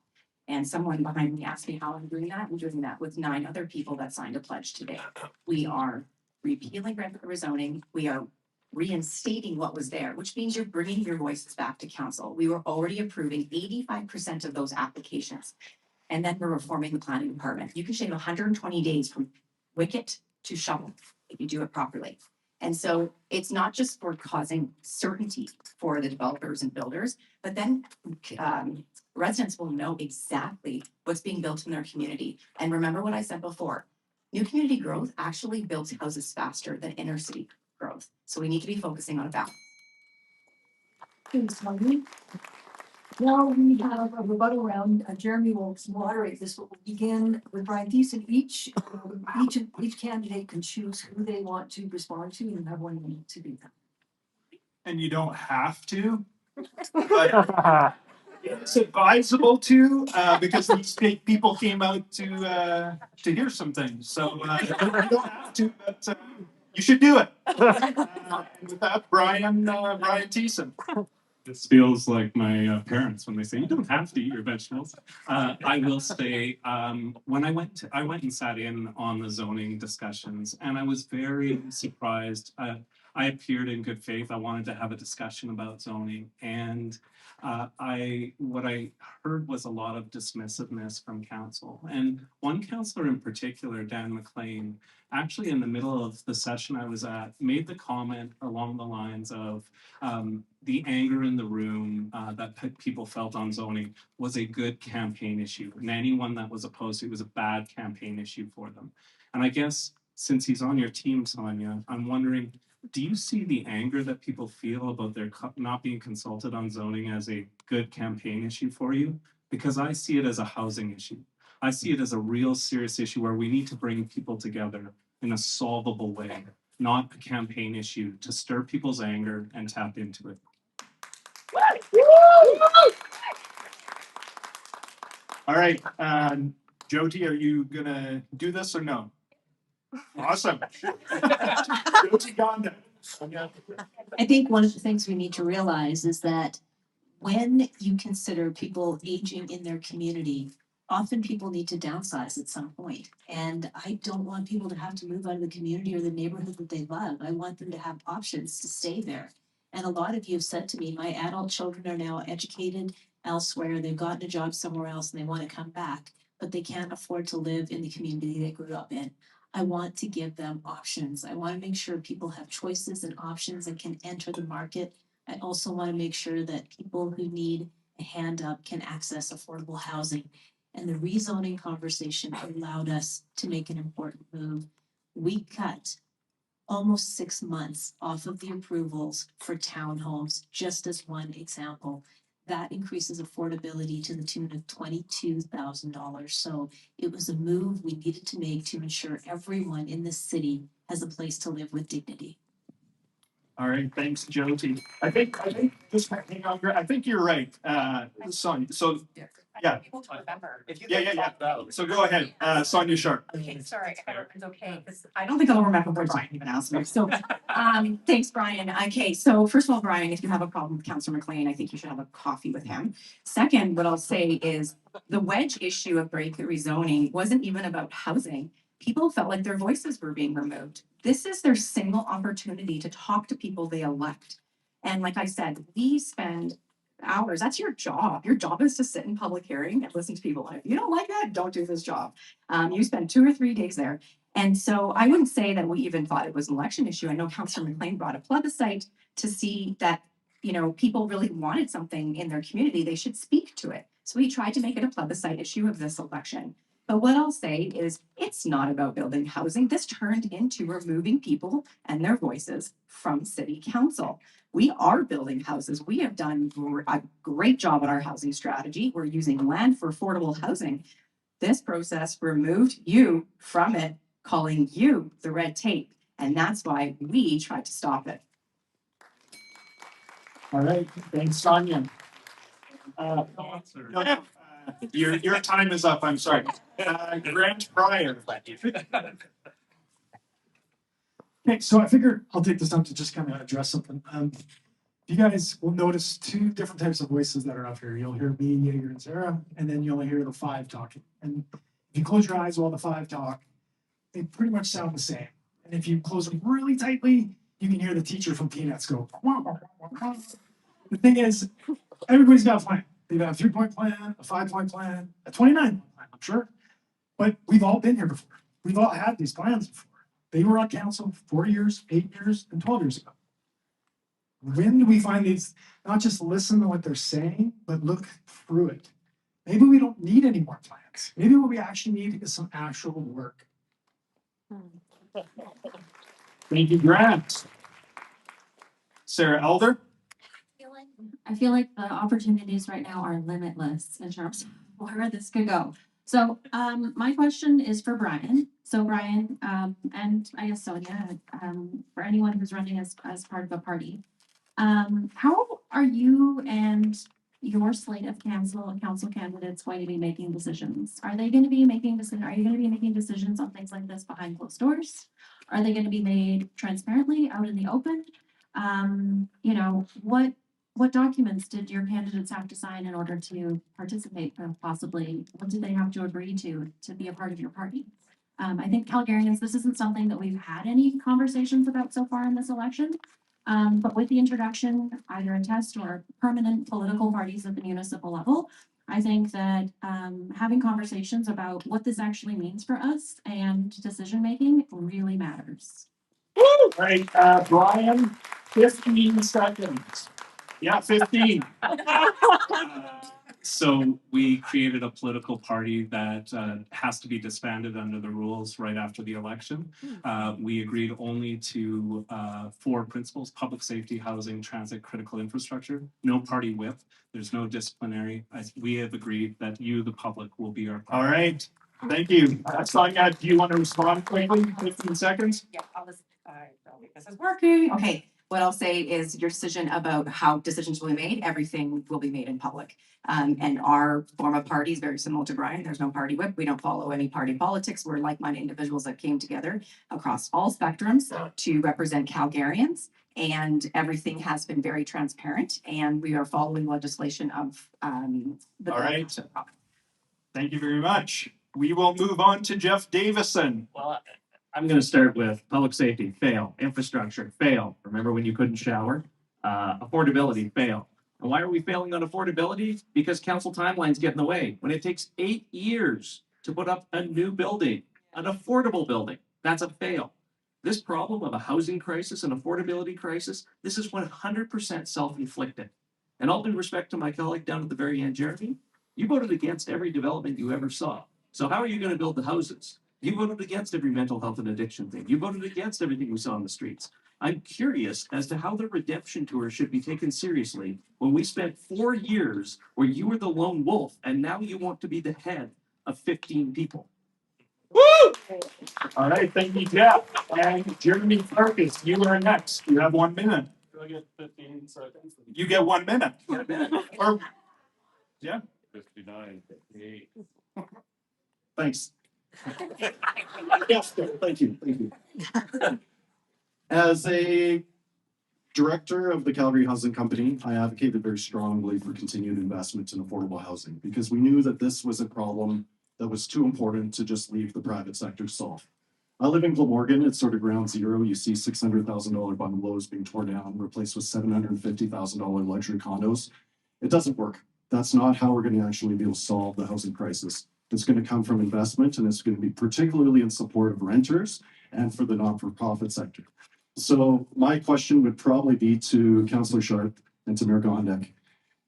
And someone behind me asked me how I'm doing that. I'm doing that with 9 other people that signed a pledge today. We are repealing blanket rezoning. We are reinstating what was there, which means you're bringing your voices back to council. We were already approving 85% of those applications. And then we're reforming the planning department. You can shave 120 days from wicket to shovel if you do it properly. And so it's not just for causing certainty for the developers and builders, but then residents will know exactly what's being built in their community. And remember what I said before, new community growth actually builds houses faster than inner city growth. So we need to be focusing on a balance. Thanks, Sonya. Now we have a rebuttal round. Jeromy will moderate this, but we'll begin with Brian Thiessen. Each candidate can choose who they want to respond to, and you have 1 minute to do that. And you don't have to, but it's advisable to, because these people came out to hear some things. So you don't have to, but you should do it. With that, Brian Thiessen. This feels like my parents when they say you don't have to eat your vegetables. I will say, when I went and sat in on the zoning discussions, and I was very surprised. I appeared in good faith. I wanted to have a discussion about zoning, and what I heard was a lot of dismissiveness from council. And one councillor in particular, Dan McLean, actually in the middle of the session I was at, made the comment along the lines of the anger in the room that people felt on zoning was a good campaign issue. And anyone that was opposed to it was a bad campaign issue for them. And I guess since he's on your team, Sonya, I'm wondering, do you see the anger that people feel about their not being consulted on zoning as a good campaign issue for you? Because I see it as a housing issue. I see it as a real serious issue where we need to bring people together in a solvable way, not a campaign issue to stir people's anger and tap into it. All right, Jyoti, are you gonna do this or no? Awesome. Jyoti Gondek. I think one of the things we need to realize is that when you consider people aging in their community, often people need to downsize at some point. And I don't want people to have to move out of the community or the neighborhood that they love. I want them to have options to stay there. And a lot of you have said to me, my adult children are now educated elsewhere. They've gotten a job somewhere else and they want to come back, but they can't afford to live in the community they grew up in. I want to give them options. I want to make sure people have choices and options and can enter the market. I also want to make sure that people who need a hand up can access affordable housing. And the rezoning conversation allowed us to make an important move. We cut almost 6 months off of the approvals for townhomes, just as one example. That increases affordability to the tune of $22,000. So it was a move we needed to make to ensure everyone in the city has a place to live with dignity. All right, thanks, Jyoti. I think just hang on. I think you're right, Sonya. So yeah. People to remember. Yeah. So go ahead, Sonya Sharp. Okay, sorry, if everyone's okay, because I don't think I'll remember what Brian even asked me. So, thanks, Brian. Okay, so first of all, Brian, if you have a problem with Councillor McLean, I think you should have a coffee with him. Second, what I'll say is the wedge issue of break the rezoning wasn't even about housing. People felt like their voices were being removed. This is their single opportunity to talk to people they elect. And like I said, we spend hours. That's your job. Your job is to sit in public hearing and listen to people. And if you don't like that, don't do this job. You spend 2 or 3 days there. And so I wouldn't say that we even thought it was an election issue. I know Councillor McLean brought a plebiscite to see that, you know, people really wanted something in their community. They should speak to it. So we tried to make it a plebiscite issue of this election. But what I'll say is it's not about building housing. This turned into removing people and their voices from city council. We are building houses. We have done a great job on our housing strategy. We're using land for affordable housing. This process removed you from it, calling you the red tape. And that's why we tried to stop it. All right, thanks, Sonya. Your time is up. I'm sorry. Grant Pryor. Okay, so I figure I'll take this time to just kind of address something. You guys will notice 2 different types of voices that are up here. You'll hear me, Jaeger, and Sarah, and then you'll hear the 5 talking. And if you close your eyes while the 5 talk, they pretty much sound the same. And if you close them really tightly, you can hear the teacher from Peanuts go. The thing is, everybody's got a plan. They've got a 3-point plan, a 5-point plan, a 29-point plan, I'm sure. But we've all been here before. We've all had these plans before. They were on council 4 years, 8 years, and 12 years ago. When do we find these, not just listen to what they're saying, but look through it? Maybe we don't need any more plans. Maybe what we actually need is some actual work. Thank you, Grant. Sarah Elder. I feel like the opportunities right now are limitless in terms of where this could go. So my question is for Brian. So Brian, and I guess Sonya, for anyone who's running as part of a party, how are you and your slate of council candidates going to be making decisions? Are they going to be making decisions? Are you going to be making decisions on things like this behind closed doors? Are they going to be made transparently out in the open? You know, what documents did your candidates have to sign in order to participate? Possibly, what did they have to agree to be a part of your party? I think Calgarians, this isn't something that we've had any conversations about so far in this election. But with the introduction, either a test or permanent political parties at the municipal level, I think that having conversations about what this actually means for us and decision-making really matters. Right, Brian, 15 seconds. Yeah, 15. So we created a political party that has to be disbanded under the rules right after the election. We agreed only to 4 principles: public safety, housing, transit, critical infrastructure. No party whip. There's no disciplinary. We have agreed that you, the public, will be our party. All right. Thank you. Sonya, do you want to respond quickly? 15 seconds. Yeah, I'll just, don't think this is working. Okay, what I'll say is your decision about how decisions will be made, everything will be made in public. And our form of party is very similar to Brian. There's no party whip. We don't follow any party politics. We're like-minded individuals that came together across all spectrums to represent Calgarians. And everything has been very transparent, and we are following legislation of the. All right. Thank you very much. We will move on to Jeff Davison. Well, I'm going to start with public safety, fail. Infrastructure, fail. Remember when you couldn't shower? Affordability, fail. And why are we failing on affordability? Because council timelines get in the way. When it takes 8 years to put up a new building, an affordable building, that's a fail. This problem of a housing crisis and affordability crisis, this is 100% self-inflicted. And all due respect to my colleague down at the very end, Jeromy, you voted against every development you ever saw. So how are you going to build the houses? You voted against every mental health and addiction thing. You voted against everything we saw on the streets. I'm curious as to how the redemption tour should be taken seriously when we spent 4 years where you were the lone wolf and now you want to be the head of 15 people. Woo! All right, thank you, Jeff. And Jeromy Farkas, you are next. You have 1 minute. Do I get 15 seconds? You get 1 minute. Or, yeah, 59, 58. thanks. Yes, thank you, thank you. As a director of the Calgary Housing Company, I advocated very strongly for continued investment in affordable housing because we knew that this was a problem that was too important to just leave the private sector to solve. I live in Glamorgan. It's sort of ground zero. You see $600,000 bungalows being torn down, replaced with $750,000 luxury condos. It doesn't work. That's not how we're going to actually be able to solve the housing crisis. It's going to come from investment, and it's going to be particularly in support of renters and for the not-for-profit sector. So my question would probably be to Councillor Sharp and to Mayor Gondek.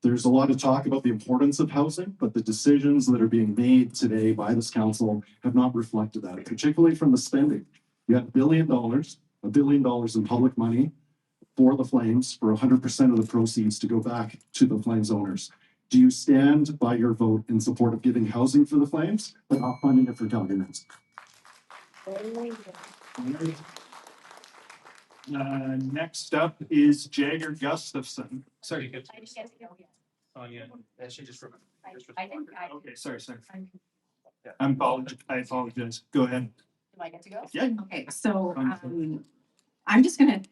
There's a lot of talk about the importance of housing, but the decisions that are being made today by this council have not reflected that, particularly from the spending. You have $1 billion in public money for the Flames for 100% of the proceeds to go back to the Flames owners. Do you stand by your vote in support of giving housing for the Flames, but not funding it for Calgarians? Next up is Jaeger Gustafson. Sorry. Sonya, she just Okay, sorry. I apologize. Go ahead. Do I get to go? Yeah. Okay, so I'm just gonna,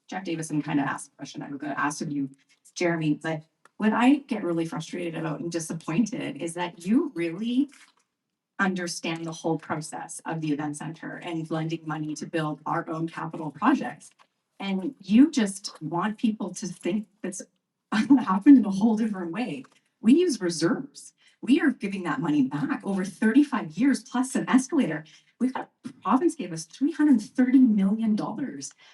Jeff Davison kind of asked a question I'm gonna ask of you, Jeromy, but what I get really frustrated about and disappointed is that you really understand the whole process of the event center and lending money to build our own capital projects. And you just want people to think that's happened in a whole different way. We use reserves. We are giving that money back over 35 years plus an escalator. The province gave us $330 million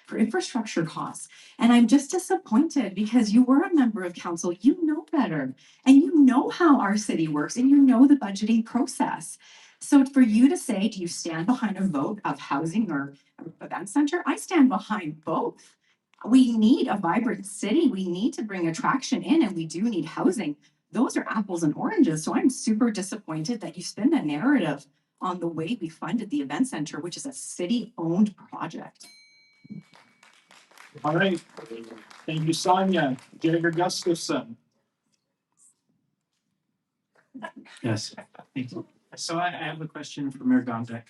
for infrastructure costs. And I'm just disappointed because you were a member of council, you know better, and you know how our city works, and you know the budgeting process. So for you to say, do you stand behind a vote of housing or event center? I stand behind both. We need a vibrant city. We need to bring attraction in, and we do need housing. Those are apples and oranges. So I'm super disappointed that you spin the narrative on the way we funded the event center, which is a city-owned project. All right. Thank you, Sonya. Jaeger Gustafson. Yes, thank you. So I have a question for Mayor Gondek.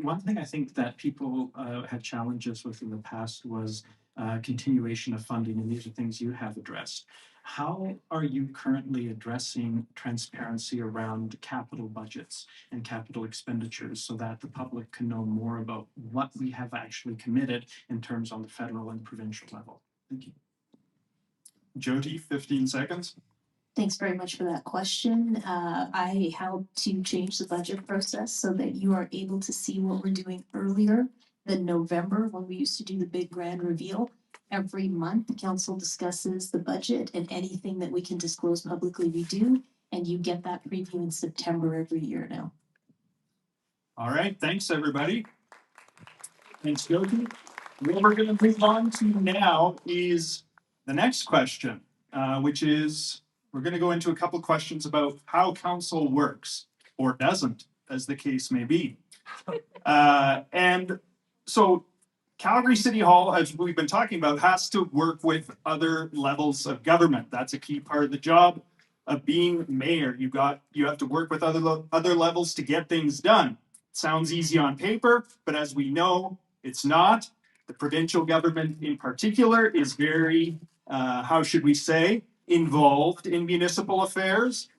One thing I think that people had challenges with in the past was continuation of funding, and these are things you have addressed. How are you currently addressing transparency around capital budgets and capital expenditures so that the public can know more about what we have actually committed in terms on the federal and provincial level? Thank you. Jyoti, 15 seconds. Thanks very much for that question. I helped to change the budget process so that you are able to see what we're doing earlier than November when we used to do the big grand reveal. Every month, the council discusses the budget and anything that we can disclose publicly, we do. And you get that preview in September every year now. All right, thanks, everybody. Thanks, Jyoti. What we're going to move on to now is the next question, which is we're going to go into a couple questions about how council works or doesn't, as the case may be. And so Calgary City Hall, as we've been talking about, has to work with other levels of government. That's a key part of the job of being mayor. You have to work with other levels to get things done. Sounds easy on paper, but as we know, it's not. The provincial government in particular is very, how should we say, involved in municipal affairs,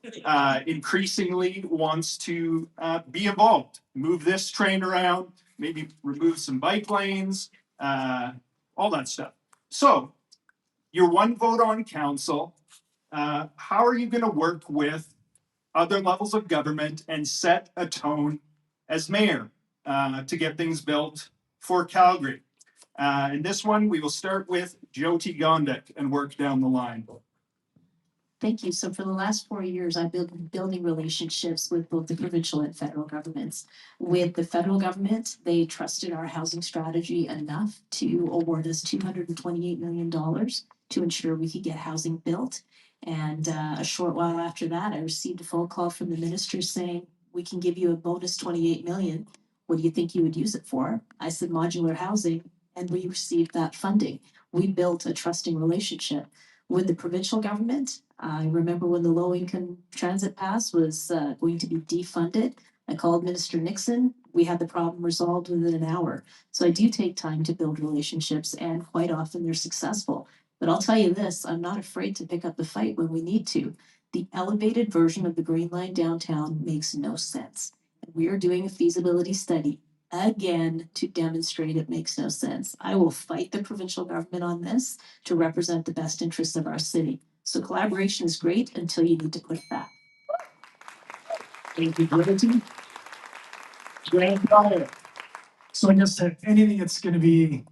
increasingly wants to be involved, move this train around, maybe remove some bike lanes, all that stuff. So your one vote on council, how are you going to work with other levels of government and set a tone as mayor to get things built for Calgary? In this one, we will start with Jyoti Gondek and work down the line. Thank you. So for the last 4 years, I've been building relationships with both the provincial and federal governments. With the federal government, they trusted our housing strategy enough to award us $228 million to ensure we could get housing built. And a short while after that, I received a phone call from the minister saying, we can give you a bonus 28 million. What do you think you would use it for? I said modular housing, and we received that funding. We built a trusting relationship with the provincial government. I remember when the low-income transit pass was going to be defunded. I called Minister Nixon. We had the problem resolved within an hour. So I do take time to build relationships, and quite often they're successful. But I'll tell you this, I'm not afraid to pick up the fight when we need to. The elevated version of the Green Line downtown makes no sense. We are doing a feasibility study again to demonstrate it makes no sense. I will fight the provincial government on this to represent the best interests of our city. So collaboration is great until you need to put it back. Thank you, Jyoti. Grand Pryor. So I guess anything that's going to be,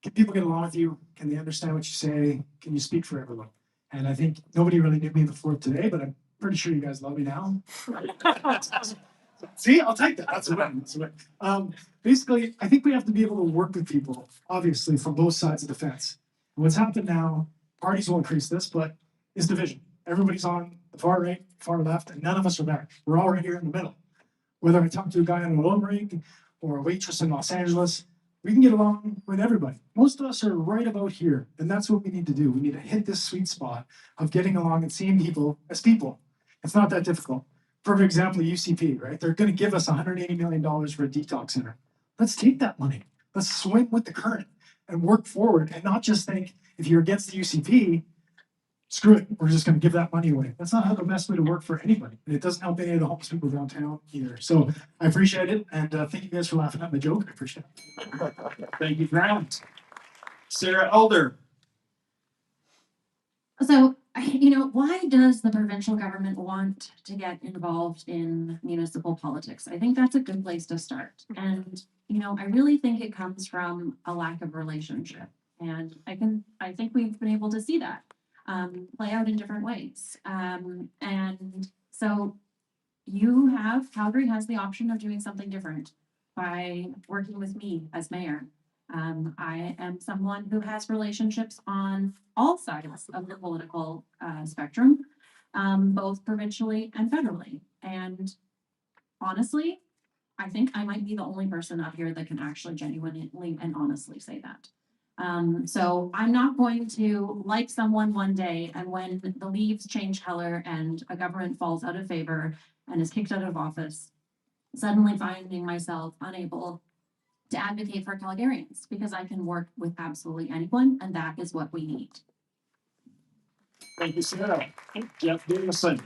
can people get along with you? Can they understand what you say? Can you speak for everyone? And I think nobody really knew me before today, but I'm pretty sure you guys love me now. See, I'll take that. That's a win. That's a win. Basically, I think we have to be able to work with people, obviously, from both sides of the fence. And what's happened now, parties will increase this, but is division. Everybody's on the far right, far left, and none of us are there. We're all right here in the middle. Whether I talk to a guy on a loan rig or a waitress in Los Angeles, we can get along with everybody. Most of us are right about here, and that's what we need to do. We need to hit this sweet spot of getting along and seeing people as people. It's not that difficult. For example, UCP, right? They're going to give us $180 million for a detox center. Let's take that money. Let's swim with the current and work forward and not just think if you're against the UCP, screw it, we're just going to give that money away. That's not how the best way to work for anybody. And it doesn't help any of the homeless people downtown either. So I appreciate it. And thank you guys for laughing at my joke. I appreciate it. Thank you, Grant. Sarah Elder. So, why does the provincial government want to get involved in municipal politics? I think that's a good place to start. And, I really think it comes from a lack of relationship. And I think we've been able to see that play out in different ways. And so Calgary has the option of doing something different by working with me as mayor. I am someone who has relationships on all sides of the political spectrum, both provincially and federally. And honestly, I think I might be the only person up here that can actually genuinely and honestly say that. So I'm not going to like someone one day, and when the leaves change color and a government falls out of favor and is kicked out of office, suddenly finding myself unable to advocate for Calgarians, because I can work with absolutely anyone, and that is what we need. Thank you, Sarah. Jeff Davison.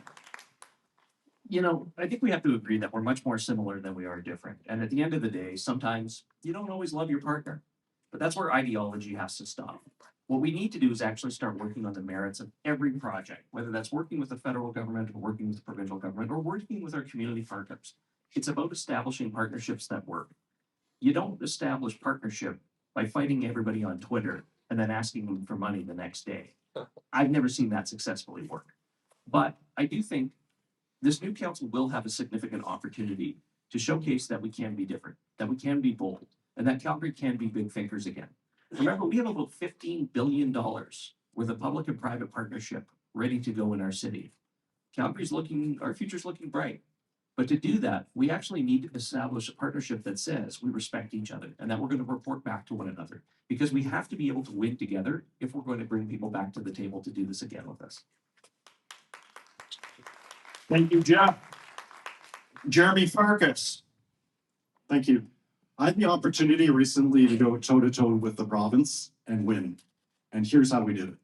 I think we have to agree that we're much more similar than we are different. And at the end of the day, sometimes you don't always love your partner, but that's where ideology has to stop. What we need to do is actually start working on the merits of every project, whether that's working with the federal government or working with the provincial government or working with our community partners. It's about establishing partnerships that work. You don't establish partnership by fighting everybody on Twitter and then asking them for money the next day. I've never seen that successfully work. But I do think this new council will have a significant opportunity to showcase that we can be different, that we can be bold, and that Calgary can be big thinkers again. Remember, we have about $15 billion worth of public and private partnership ready to go in our city. Our future's looking bright. But to do that, we actually need to establish a partnership that says we respect each other and that we're going to report back to one another, because we have to be able to win together if we're going to bring people back to the table to do this again with us. Thank you, Jeff. Jeromy Farkas. Thank you. I had the opportunity recently to go toe-to-toe with the province and win. And here's how we did it.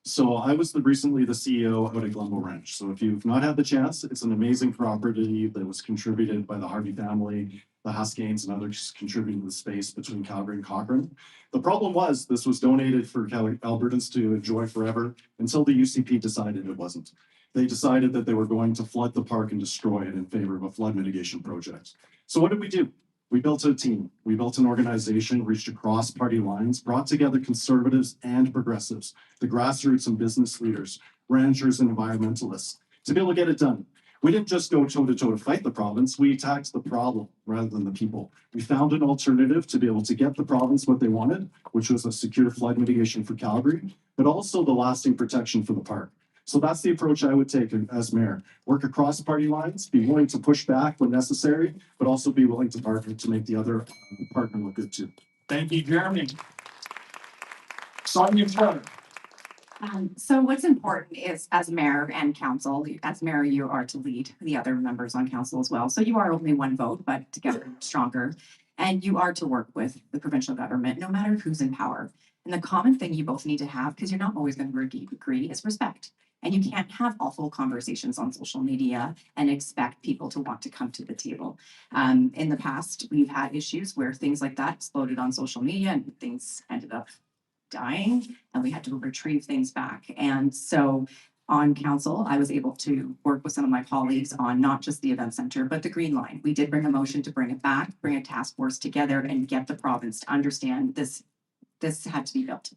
So I was recently the CEO out at Glenbow Ranch. So if you've not had the chance, it's an amazing property that was contributed by the Harvey family, the Haskanes, and others contributing to the space between Calgary and Cochrane. The problem was this was donated for Albertans to enjoy forever until the UCP decided it wasn't. They decided that they were going to flood the park and destroy it in favor of a flood mitigation project. So what did we do? We built a team. We built an organization, reached across party lines, brought together conservatives and progressives, the grassroots and business leaders, ranchers and environmentalists, to be able to get it done. We didn't just go toe-to-toe to fight the province. We attacked the problem rather than the people. We found an alternative to be able to get the province what they wanted, which was a secure flood mitigation for Calgary, but also the lasting protection for the park. So that's the approach I would take as mayor. Work across party lines, be willing to push back when necessary, but also be willing to partner to make the other partner look good too. Thank you, Jeromy. Sonya. So what's important is, as mayor and council, as mayor, you are to lead the other members on council as well. So you are only one vote, but together stronger. And you are to work with the provincial government, no matter who's in power. And the common thing you both need to have, because you're not always going to agree, is respect. And you can't have awful conversations on social media and expect people to want to come to the table. In the past, we've had issues where things like that exploded on social media and things ended up dying, and we had to retrieve things back. And so on council, I was able to work with some of my colleagues on not just the event center, but the Green Line. We did bring a motion to bring it back, bring a task force together and get the province to understand this had to be built.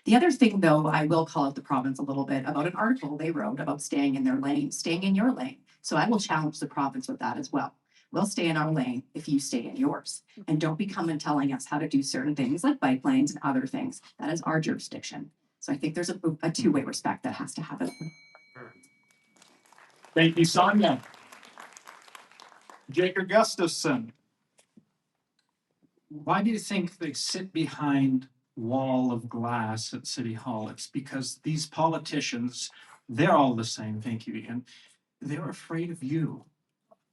The other thing, though, I will call out the province a little bit about an article they wrote about staying in their lane, staying in your lane. So I will challenge the province with that as well. We'll stay in our lane if you stay in yours. And don't be coming telling us how to do certain things like bike lanes and other things. That is our jurisdiction. So I think there's a two-way respect that has to happen. Thank you, Sonya. Jaeger Gustafson. Why do you think they sit behind wall of glass at City Hall? It's because these politicians, they're all the same, thank you, Ian. They're afraid of you.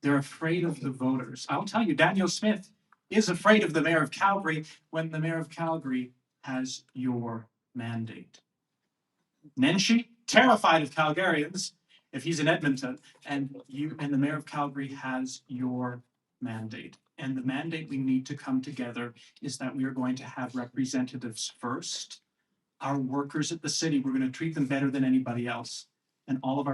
They're afraid of the voters. I'll tell you, Daniel Smith is afraid of the mayor of Calgary when the mayor of Calgary has your mandate. Nenshi, terrified of Calgarians if he's in Edmonton, and the mayor of Calgary has your mandate. And the mandate we need to come together is that we are going to have representatives first. Our workers at the city, we're going to treat them better than anybody else. And all of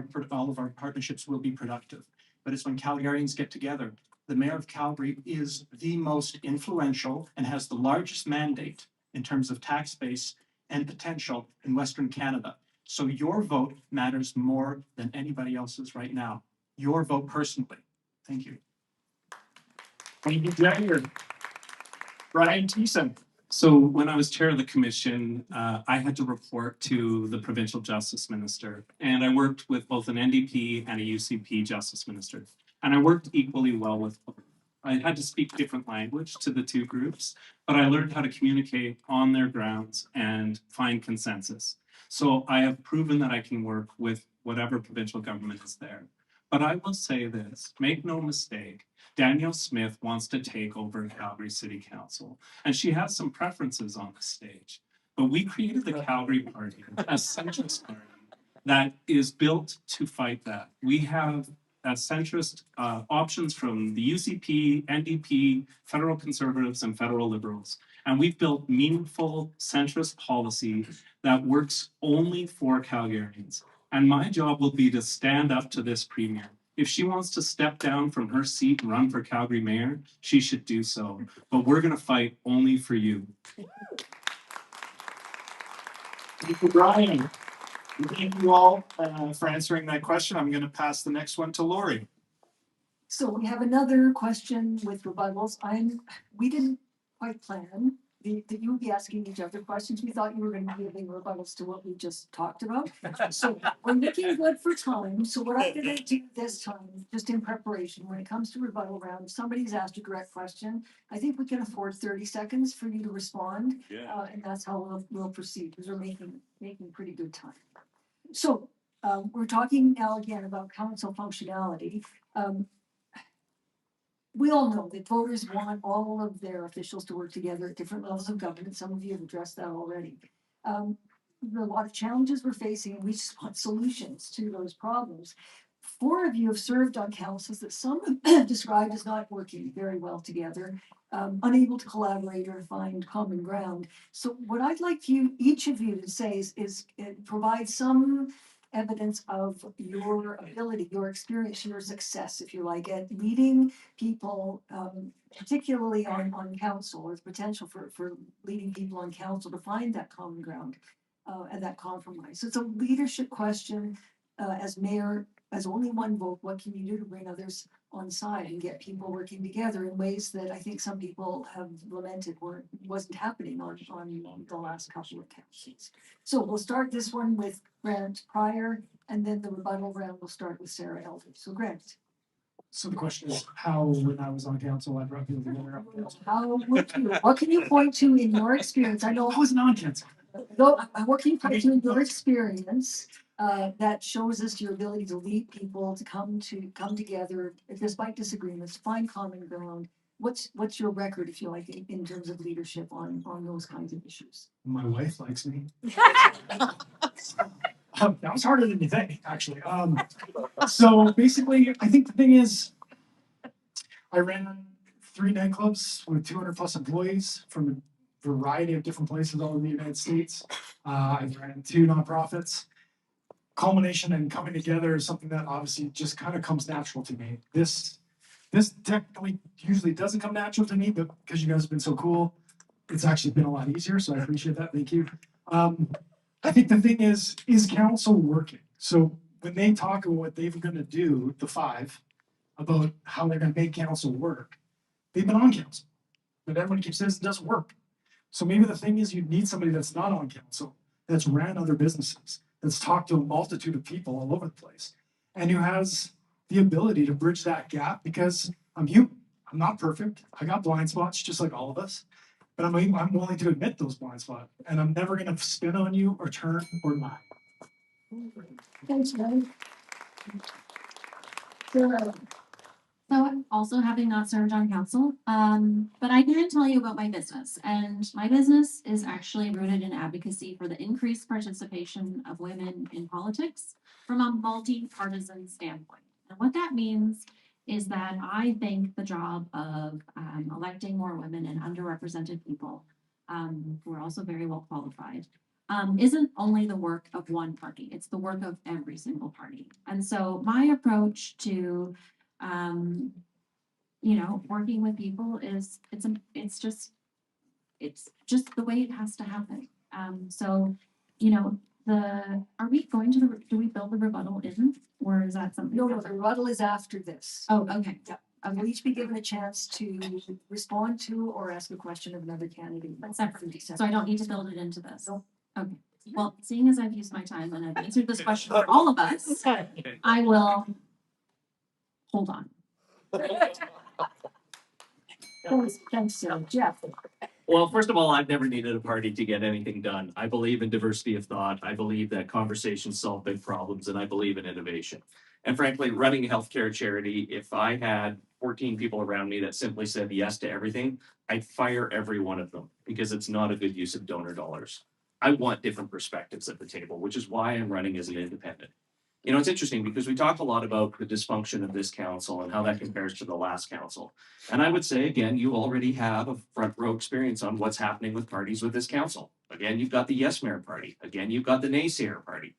our partnerships will be productive. But it's when Calgarians get together. The mayor of Calgary is the most influential and has the largest mandate in terms of tax base and potential in Western Canada. So your vote matters more than anybody else's right now. Your vote personally. Thank you. Thank you, Jaeger. Brian Thiessen. So when I was chair of the commission, I had to report to the provincial justice minister, and I worked with both an NDP and a UCP justice minister, and I worked equally well with both. I had to speak different language to the two groups, but I learned how to communicate on their grounds and find consensus. So I have proven that I can work with whatever provincial government is there. But I will say this, make no mistake, Danielle Smith wants to take over Calgary City Council, and she has some preferences on the stage. But we created the Calgary Party, a centrist party that is built to fight that. We have centrist options from the UCP, NDP, federal conservatives, and federal liberals. And we've built meaningful centrist policy that works only for Calgarians. And my job will be to stand up to this premier. If she wants to step down from her seat and run for Calgary mayor, she should do so. But we're going to fight only for you. Thank you, Brian. Thank you all for answering that question. I'm going to pass the next one to Lori. So we have another question with rebuttals. We didn't quite plan that you would be asking each other questions. We thought you were going to be giving rebuttals to what we just talked about. So we're looking good for time. So what I'm going to do this time, just in preparation, when it comes to rebuttal round, if somebody's asked a direct question, I think we can afford 30 seconds for you to respond. And that's how we'll proceed, because we're making pretty good time. So we're talking now again about council functionality. We all know that voters want all of their officials to work together at different levels of government. Some of you have addressed that already. There are a lot of challenges we're facing, and we just want solutions to those problems. 4 of you have served on councils that some have described as not working very well together, unable to collaborate or find common ground. So what I'd like each of you to say is provide some evidence of your ability, your experience, your success, if you like, at leading people, particularly on council, or the potential for leading people on council to find that common ground and that compromise. So it's a leadership question. As mayor, as only one vote, what can you do to bring others on side and get people working together in ways that I think some people have lamented wasn't happening on the last couple of councils. So we'll start this one with Grant Pryor, and then the rebuttal round will start with Sarah Elder. So Grant. So the question is how, when I was on council, I brought people together. What can you point to in your experience? I know I wasn't on council. What can you point to in your experience that shows us your ability to lead people to come together despite disagreements, find common ground? What's your record, if you like, in terms of leadership on those kinds of issues? My wife likes me. That was harder than you think, actually. So basically, I think the thing is, I ran 3 nightclubs with 200 plus employees from a variety of different places all over the United States. I ran 2 nonprofits. Culmination and coming together is something that obviously just kind of comes natural to me. This technically usually doesn't come natural to me, but because you guys have been so cool, it's actually been a lot easier. So I appreciate that. Thank you. I think the thing is council working? So when they talk about what they're going to do, the 5, about how they're going to make council work, they've been on council, but everyone keeps saying it doesn't work. So maybe the thing is you need somebody that's not on council, that's ran other businesses, that's talked to a multitude of people all over the place, and who has the ability to bridge that gap, because I'm human. I'm not perfect. I got blind spots just like all of us, but I'm willing to admit those blind spots, and I'm never going to spin on you or turn or lie. Thanks, man. So also having not served on council, but I can tell you about my business, and my business is actually rooted in advocacy for the increased participation of women in politics from a multi-partisan standpoint. And what that means is that I think the job of electing more women and underrepresented people who are also very well qualified isn't only the work of one party, it's the work of every single party. And so my approach to working with people is it's just the way it has to happen. Are we going to do we build the rebuttal in, or is that something? No, the rebuttal is after this. Oh, okay. Yeah. We'll each be given a chance to respond to or ask a question of another candidate. That's separate. So I don't need to build it into this. No. Okay. Well, seeing as I've used my time and I've answered this question for all of us, I will hold on. Thanks, Jeff. Well, first of all, I've never needed a party to get anything done. I believe in diversity of thought. I believe that conversations solve big problems, and I believe in innovation. And frankly, running a healthcare charity, if I had 14 people around me that simply said yes to everything, I'd fire every one of them because it's not a good use of donor dollars. I want different perspectives at the table, which is why I'm running as an independent. You know, it's interesting because we talk a lot about the dysfunction of this council and how that compares to the last council. And I would say, again, you already have a front row experience on what's happening with parties with this council. Again, you've got the yes mayor party. Again, you've got the naysayer party.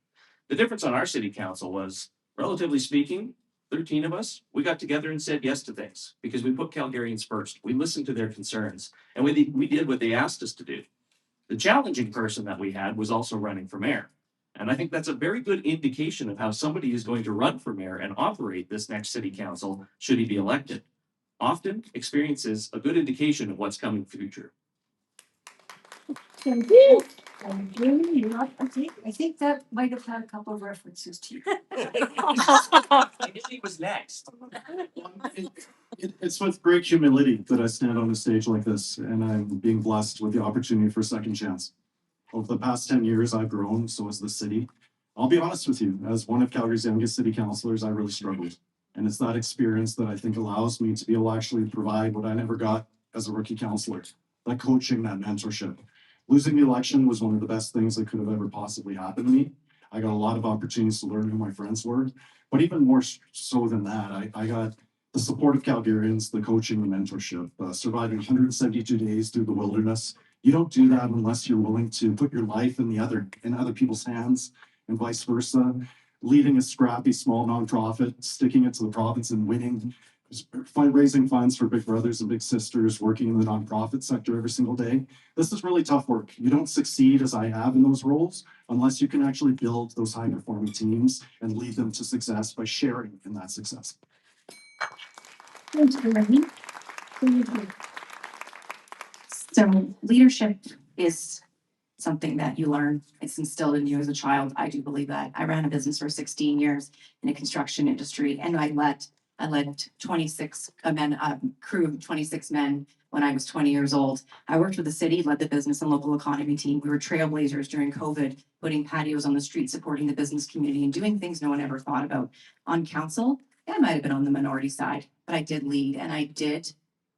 The difference on our city council was, relatively speaking, 13 of us, we got together and said yes to things because we put Calgarians first. We listened to their concerns and we did what they asked us to do. The challenging person that we had was also running for mayor. And I think that's a very good indication of how somebody is going to run for mayor and operate this next city council should he be elected. Often, experience is a good indication of what's coming future. Thank you. I think that might have had a couple of references to you. I knew he was next. It's with great humility that I stand on a stage like this, and I'm being blessed with the opportunity for a second chance. Over the past 10 years, I've grown, so has the city. I'll be honest with you, as one of Calgary's youngest city councilors, I really struggled. And it's that experience that I think allows me to be able to actually provide what I never got as a rookie councilor, that coaching, that mentorship. Losing the election was one of the best things that could have ever possibly happened to me. I got a lot of opportunities to learn who my friends were, but even more so than that, I got the support of Calgarians, the coaching, the mentorship, surviving 172 days through the wilderness. You don't do that unless you're willing to put your life in other people's hands, and vice versa. Leading a scrappy small nonprofit, sticking it to the province and winning, raising funds for big brothers and big sisters, working in the nonprofit sector every single day. This is really tough work. You don't succeed as I have in those roles unless you can actually build those high performing teams and lead them to success by sharing in that success. Thanks, Jeromy. So leadership is something that you learn. It's instilled in you as a child. I do believe that. I ran a business for 16 years in a construction industry, and I led 26 men, a crew of 26 men when I was 20 years old. I worked with the city, led the business and local economy team. We were trailblazers during COVID, putting patios on the street, supporting the business community and doing things no one ever thought about. On council, I might have been on the minority side, but I did lead and I did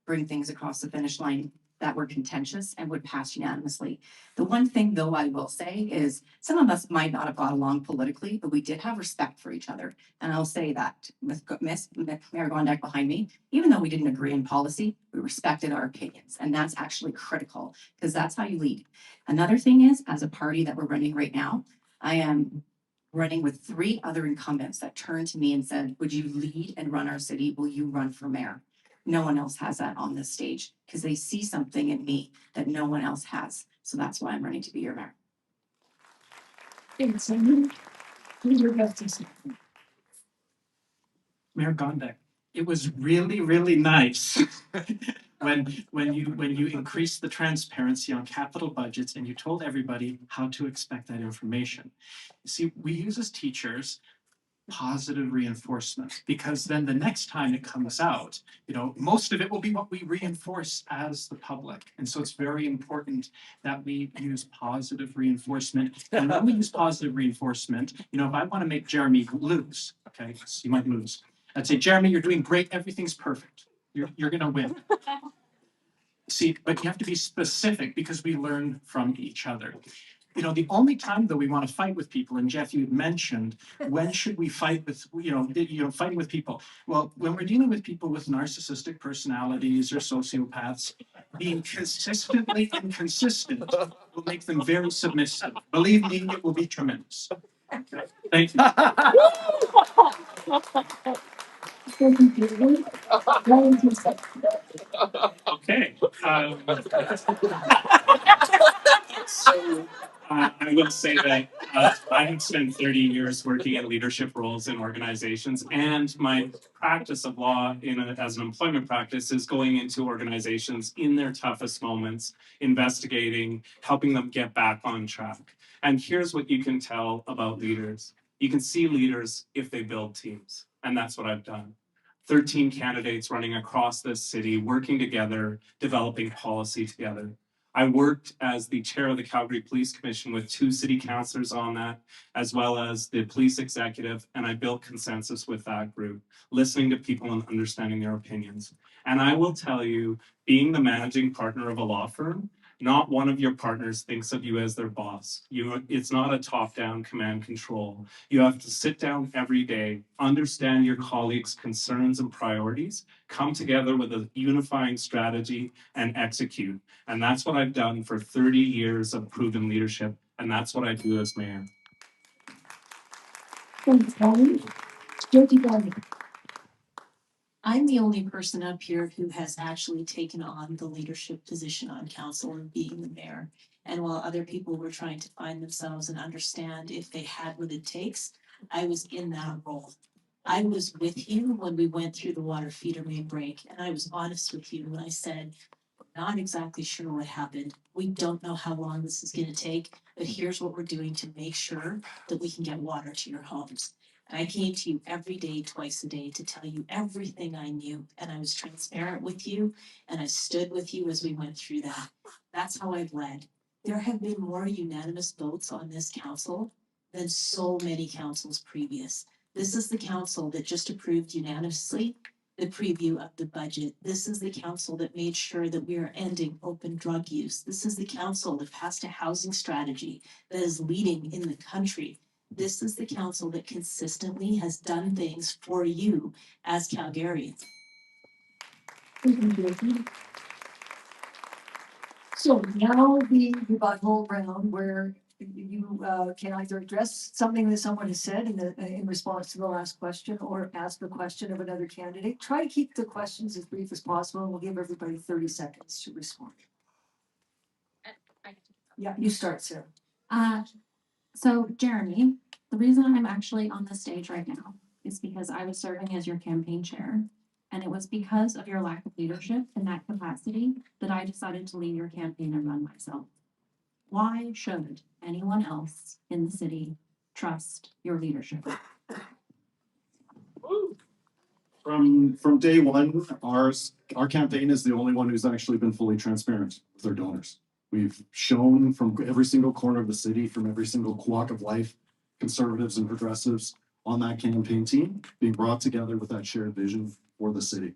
bring things across the finish line that were contentious and would pass unanimously. The one thing, though, I will say is some of us might not have got along politically, but we did have respect for each other. And I'll say that with Mayor Gondek behind me, even though we didn't agree in policy, we respected our opinions. And that's actually critical because that's how you lead. Another thing is, as a party that we're running right now, I am running with 3 other incumbents that turned to me and said, would you lead and run our city? Will you run for mayor? No one else has that on this stage because they see something in me that no one else has. So that's why I'm running to be your mayor. Thanks, Amy. Who's your best? Mayor Gondek, it was really, really nice when you increased the transparency on capital budgets and you told everybody how to expect that information. You see, we use as teachers positive reinforcement because then the next time it comes out, most of it will be what we reinforce as the public. And so it's very important that we use positive reinforcement. And when we use positive reinforcement, if I want to make Jeromy lose, okay, so you might lose. I'd say, Jeromy, you're doing great. Everything's perfect. You're going to win. See, but you have to be specific because we learn from each other. The only time that we want to fight with people, and Jeff, you had mentioned, when should we fight with, fighting with people? Well, when we're dealing with people with narcissistic personalities or sociopaths, being consistently inconsistent will make them very submissive. Believe me, it will be tremendous. Thank you. Okay. So I will say that I have spent 30 years working in leadership roles in organizations, and my practice of law as an employment practice is going into organizations in their toughest moments, investigating, helping them get back on track. And here's what you can tell about leaders. You can see leaders if they build teams, and that's what I've done. 13 candidates running across this city, working together, developing policy together. I worked as the chair of the Calgary Police Commission with 2 city councillors on that, as well as the police executive, and I built consensus with that group, listening to people and understanding their opinions. And I will tell you, being the managing partner of a law firm, not one of your partners thinks of you as their boss. It's not a top-down command control. You have to sit down every day, understand your colleagues' concerns and priorities, come together with a unifying strategy, and execute. And that's what I've done for 30 years of proven leadership, and that's what I do as mayor. Thanks, Jyoti. I'm the only person up here who has actually taken on the leadership position on council and being the mayor. And while other people were trying to find themselves and understand if they had what it takes, I was in that role. I was with you when we went through the water feeder main break, and I was honest with you when I said, we're not exactly sure what happened. We don't know how long this is gonna take, but here's what we're doing to make sure that we can get water to your homes. And I came to you every day, twice a day, to tell you everything I knew, and I was transparent with you, and I stood with you as we went through that. That's how I've led. There have been more unanimous votes on this council than so many councils previous. This is the council that just approved unanimously the preview of the budget. This is the council that made sure that we are ending open drug use. This is the council that passed a housing strategy that is leading in the country. This is the council that consistently has done things for you as Calgarians. So now the rebuttal round where you can either address something that someone has said in response to the last question or ask a question of another candidate. Try to keep the questions as brief as possible, and we'll give everybody 30 seconds to respond. Yeah, you start, Sarah. So Jeromy, the reason I'm actually on the stage right now is because I was serving as your campaign chair. And it was because of your lack of leadership in that capacity that I decided to leave your campaign and run myself. Why should anyone else in the city trust your leadership? From day one, our campaign is the only one who's actually been fully transparent with our donors. We've shown from every single corner of the city, from every single walk of life, conservatives and progressives on that campaign team being brought together with that shared vision for the city.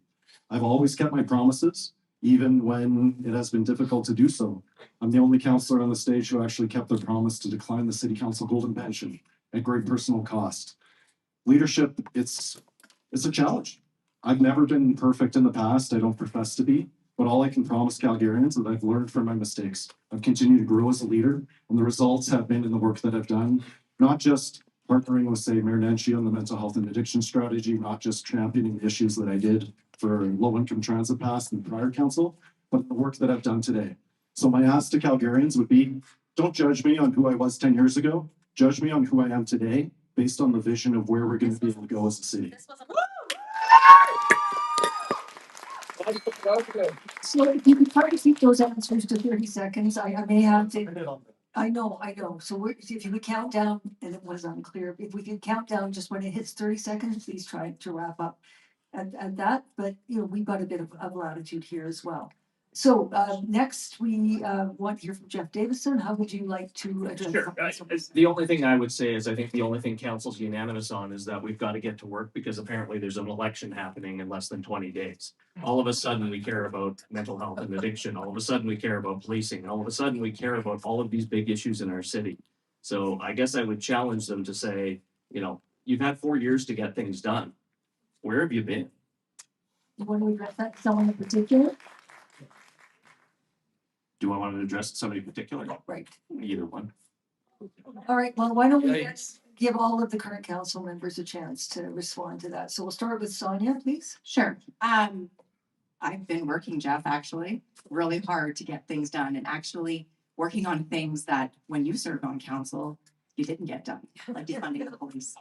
I've always kept my promises, even when it has been difficult to do so. I'm the only councillor on the stage who actually kept their promise to decline the city council golden pension at great personal cost. Leadership, it's a challenge. I've never been perfect in the past. I don't profess to be, but all I can promise Calgarians is that I've learned from my mistakes. I've continued to grow as a leader, and the results have been in the work that I've done, not just partnering with, say, Mayor Nenshi on the mental health and addiction strategy, not just championing the issues that I did for low-income transit pass in the prior council, but the work that I've done today. So my ask to Calgarians would be, don't judge me on who I was 10 years ago. Judge me on who I am today, based on the vision of where we're going to be able to go as a city. So if you could try to keep those answers to 30 seconds, I may have to. I know. So if you could count down, and it was unclear, if we could count down just when it hits 30 seconds, please try to wrap up at that. But we've got a bit of latitude here as well. So next we want to hear from Jeff Davison. How would you like to address? Sure. The only thing I would say is I think the only thing council's unanimous on is that we've got to get to work because apparently there's an election happening in less than 20 days. All of a sudden we care about mental health and addiction. All of a sudden we care about policing. All of a sudden we care about all of these big issues in our city. So I guess I would challenge them to say, you've had 4 years to get things done. Where have you been? You want to address that to someone in particular? Do I want to address somebody in particular? Right. Either one. All right, well, why don't we give all of the current council members a chance to respond to that. So we'll start with Sonya, please. Sure. I've been working, Jeff, actually, really hard to get things done and actually working on things that when you served on council, you didn't get done, like defunding the police.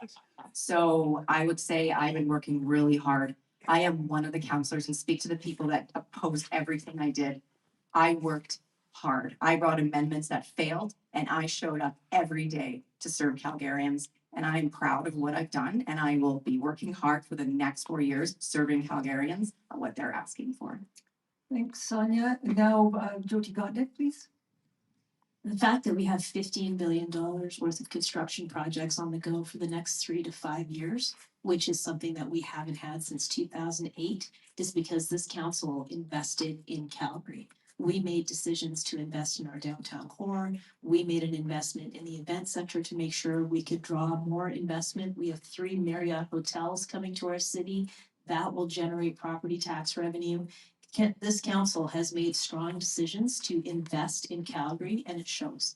So I would say I've been working really hard. I am one of the councillors and speak to the people that opposed everything I did. I worked hard. I brought amendments that failed and I showed up every day to serve Calgarians. And I'm proud of what I've done and I will be working hard for the next 4 years serving Calgarians on what they're asking for. Thanks, Sonya. Now, Jyoti Gondek, please. The fact that we have $15 billion worth of construction projects on the go for the next 3 to 5 years, which is something that we haven't had since 2008, is because this council invested in Calgary. We made decisions to invest in our downtown core. We made an investment in the event center to make sure we could draw more investment. We have 3 Marriott hotels coming to our city that will generate property tax revenue. This council has made strong decisions to invest in Calgary and it shows.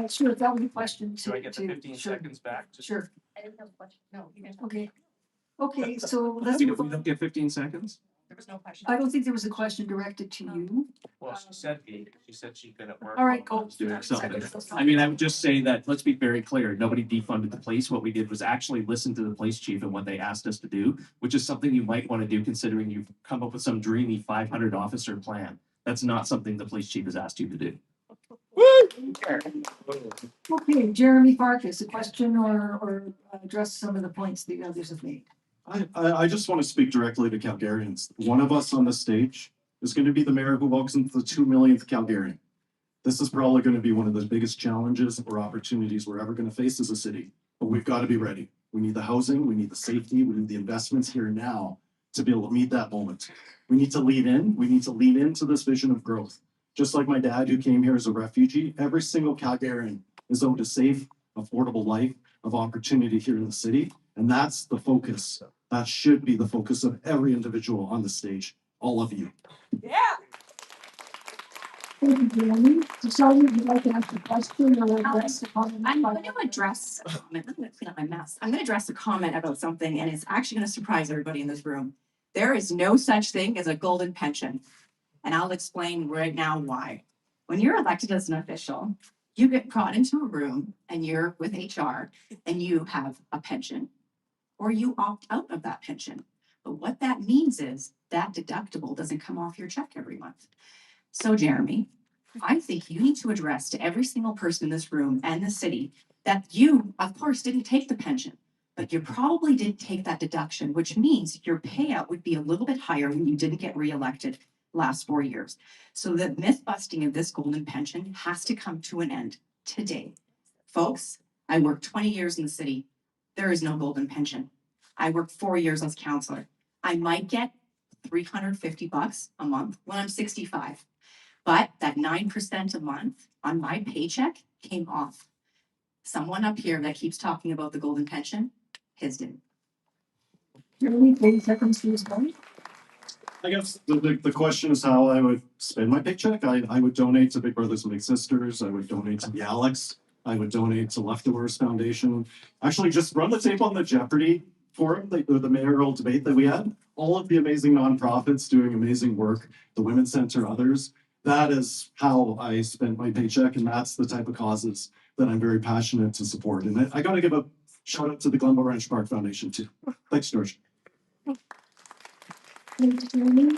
Sure, that was a question. Do I get the 15 seconds back? Sure. Okay. Okay, so let's We move don't on. get 15 seconds? There was no question. I don't think there was a question directed to you. Well, she said she's gonna work. All right, go. Doing something. I mean, I would just say that, let's be very clear, nobody defunded the police. What we did was actually listen to the police chief and what they asked us to do, which is something you might want to do considering you've come up with some dreamy 500 officer plan. That's not something the police chief has asked you to do. Okay, Jeromy Farkas, a question or address some of the points the others have made. I just want to speak directly to Calgarians. One of us on the stage is going to be the mayor who welcomes the 2 millionth Calgarian. This is probably going to be one of the biggest challenges or opportunities we're ever going to face as a city, but we've got to be ready. We need the housing, we need the safety, we need the investments here and now to be able to meet that moment. We need to lean in, we need to lean into this vision of growth. Just like my dad who came here as a refugee, every single Calgarian is owed a safe, affordable life of opportunity here in the city. And that's the focus. That should be the focus of every individual on the stage, all of you. Thank you, Jeromy. So Sonya, would you like to ask a question or address a comment? I'm going to address a comment. I'm going to clean up my mess. I'm going to address a comment about something, and it's actually going to surprise everybody in this room. There is no such thing as a golden pension, and I'll explain right now why. When you're elected as an official, you get brought into a room and you're with HR and you have a pension, or you opt out of that pension. But what that means is that deductible doesn't come off your check every month. So Jeromy, I think you need to address to every single person in this room and the city that you, of course, didn't take the pension, but you probably did take that deduction, which means your payout would be a little bit higher when you didn't get reelected last 4 years. So the myth busting of this golden pension has to come to an end today. Folks, I worked 20 years in the city. There is no golden pension. I worked 4 years as counselor. I might get $350 a month when I'm 65. But that 9% a month on my paycheck came off. Someone up here that keeps talking about the golden pension, his didn't. Jeromy, 30 seconds to respond. I guess the question is how I would spend my paycheck. I would donate to Big Brothers and Big Sisters. I would donate to the Alex. I would donate to Leftovers Foundation. Actually, just run the tape on the Jeopardy forum, the mayoral debate that we had. All of the amazing nonprofits doing amazing work, the Women's Center, others. That is how I spent my paycheck, and that's the type of causes that I'm very passionate to support. And I got to give a shout out to the Glenbow Ranch Park Foundation too. Thanks, George. Thank you, Jeromy.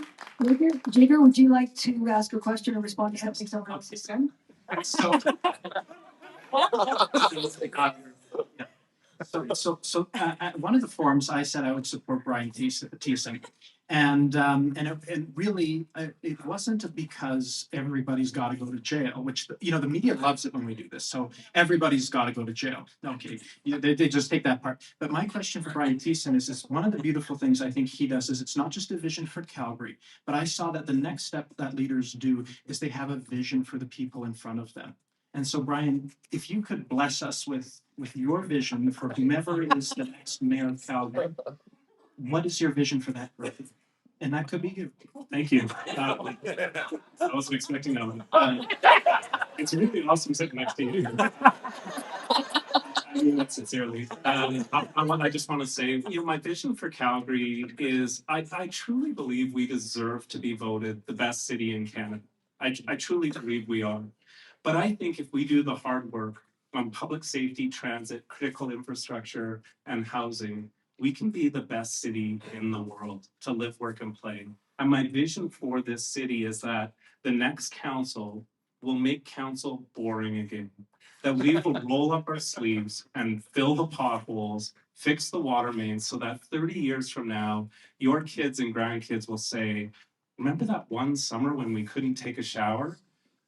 Jaeger, would you like to ask a question or respond to something someone else has said? So, one of the forums I said I would support Brian Thiessen. And really, it wasn't because everybody's got to go to jail, which, the media loves it when we do this. So everybody's got to go to jail. Okay, they just take that part. But my question for Brian Thiessen is one of the beautiful things I think he does is it's not just a vision for Calgary, but I saw that the next step that leaders do is they have a vision for the people in front of them. And so, Brian, if you could bless us with your vision for whomever is the next mayor of Calgary, what is your vision for that group? And that could be you. Thank you. I wasn't expecting that one. It's really awesome sitting next to you. I mean that sincerely. I just want to say, my vision for Calgary is I truly believe we deserve to be voted the best city in Canada. I truly believe we are. But I think if we do the hard work on public safety, transit, critical infrastructure, and housing, we can be the best city in the world to live, work, and play. And my vision for this city is that the next council will make council boring again. That we will roll up our sleeves and fill the potholes, fix the water mains, so that 30 years from now, your kids and grandkids will say, remember that one summer when we couldn't take a shower?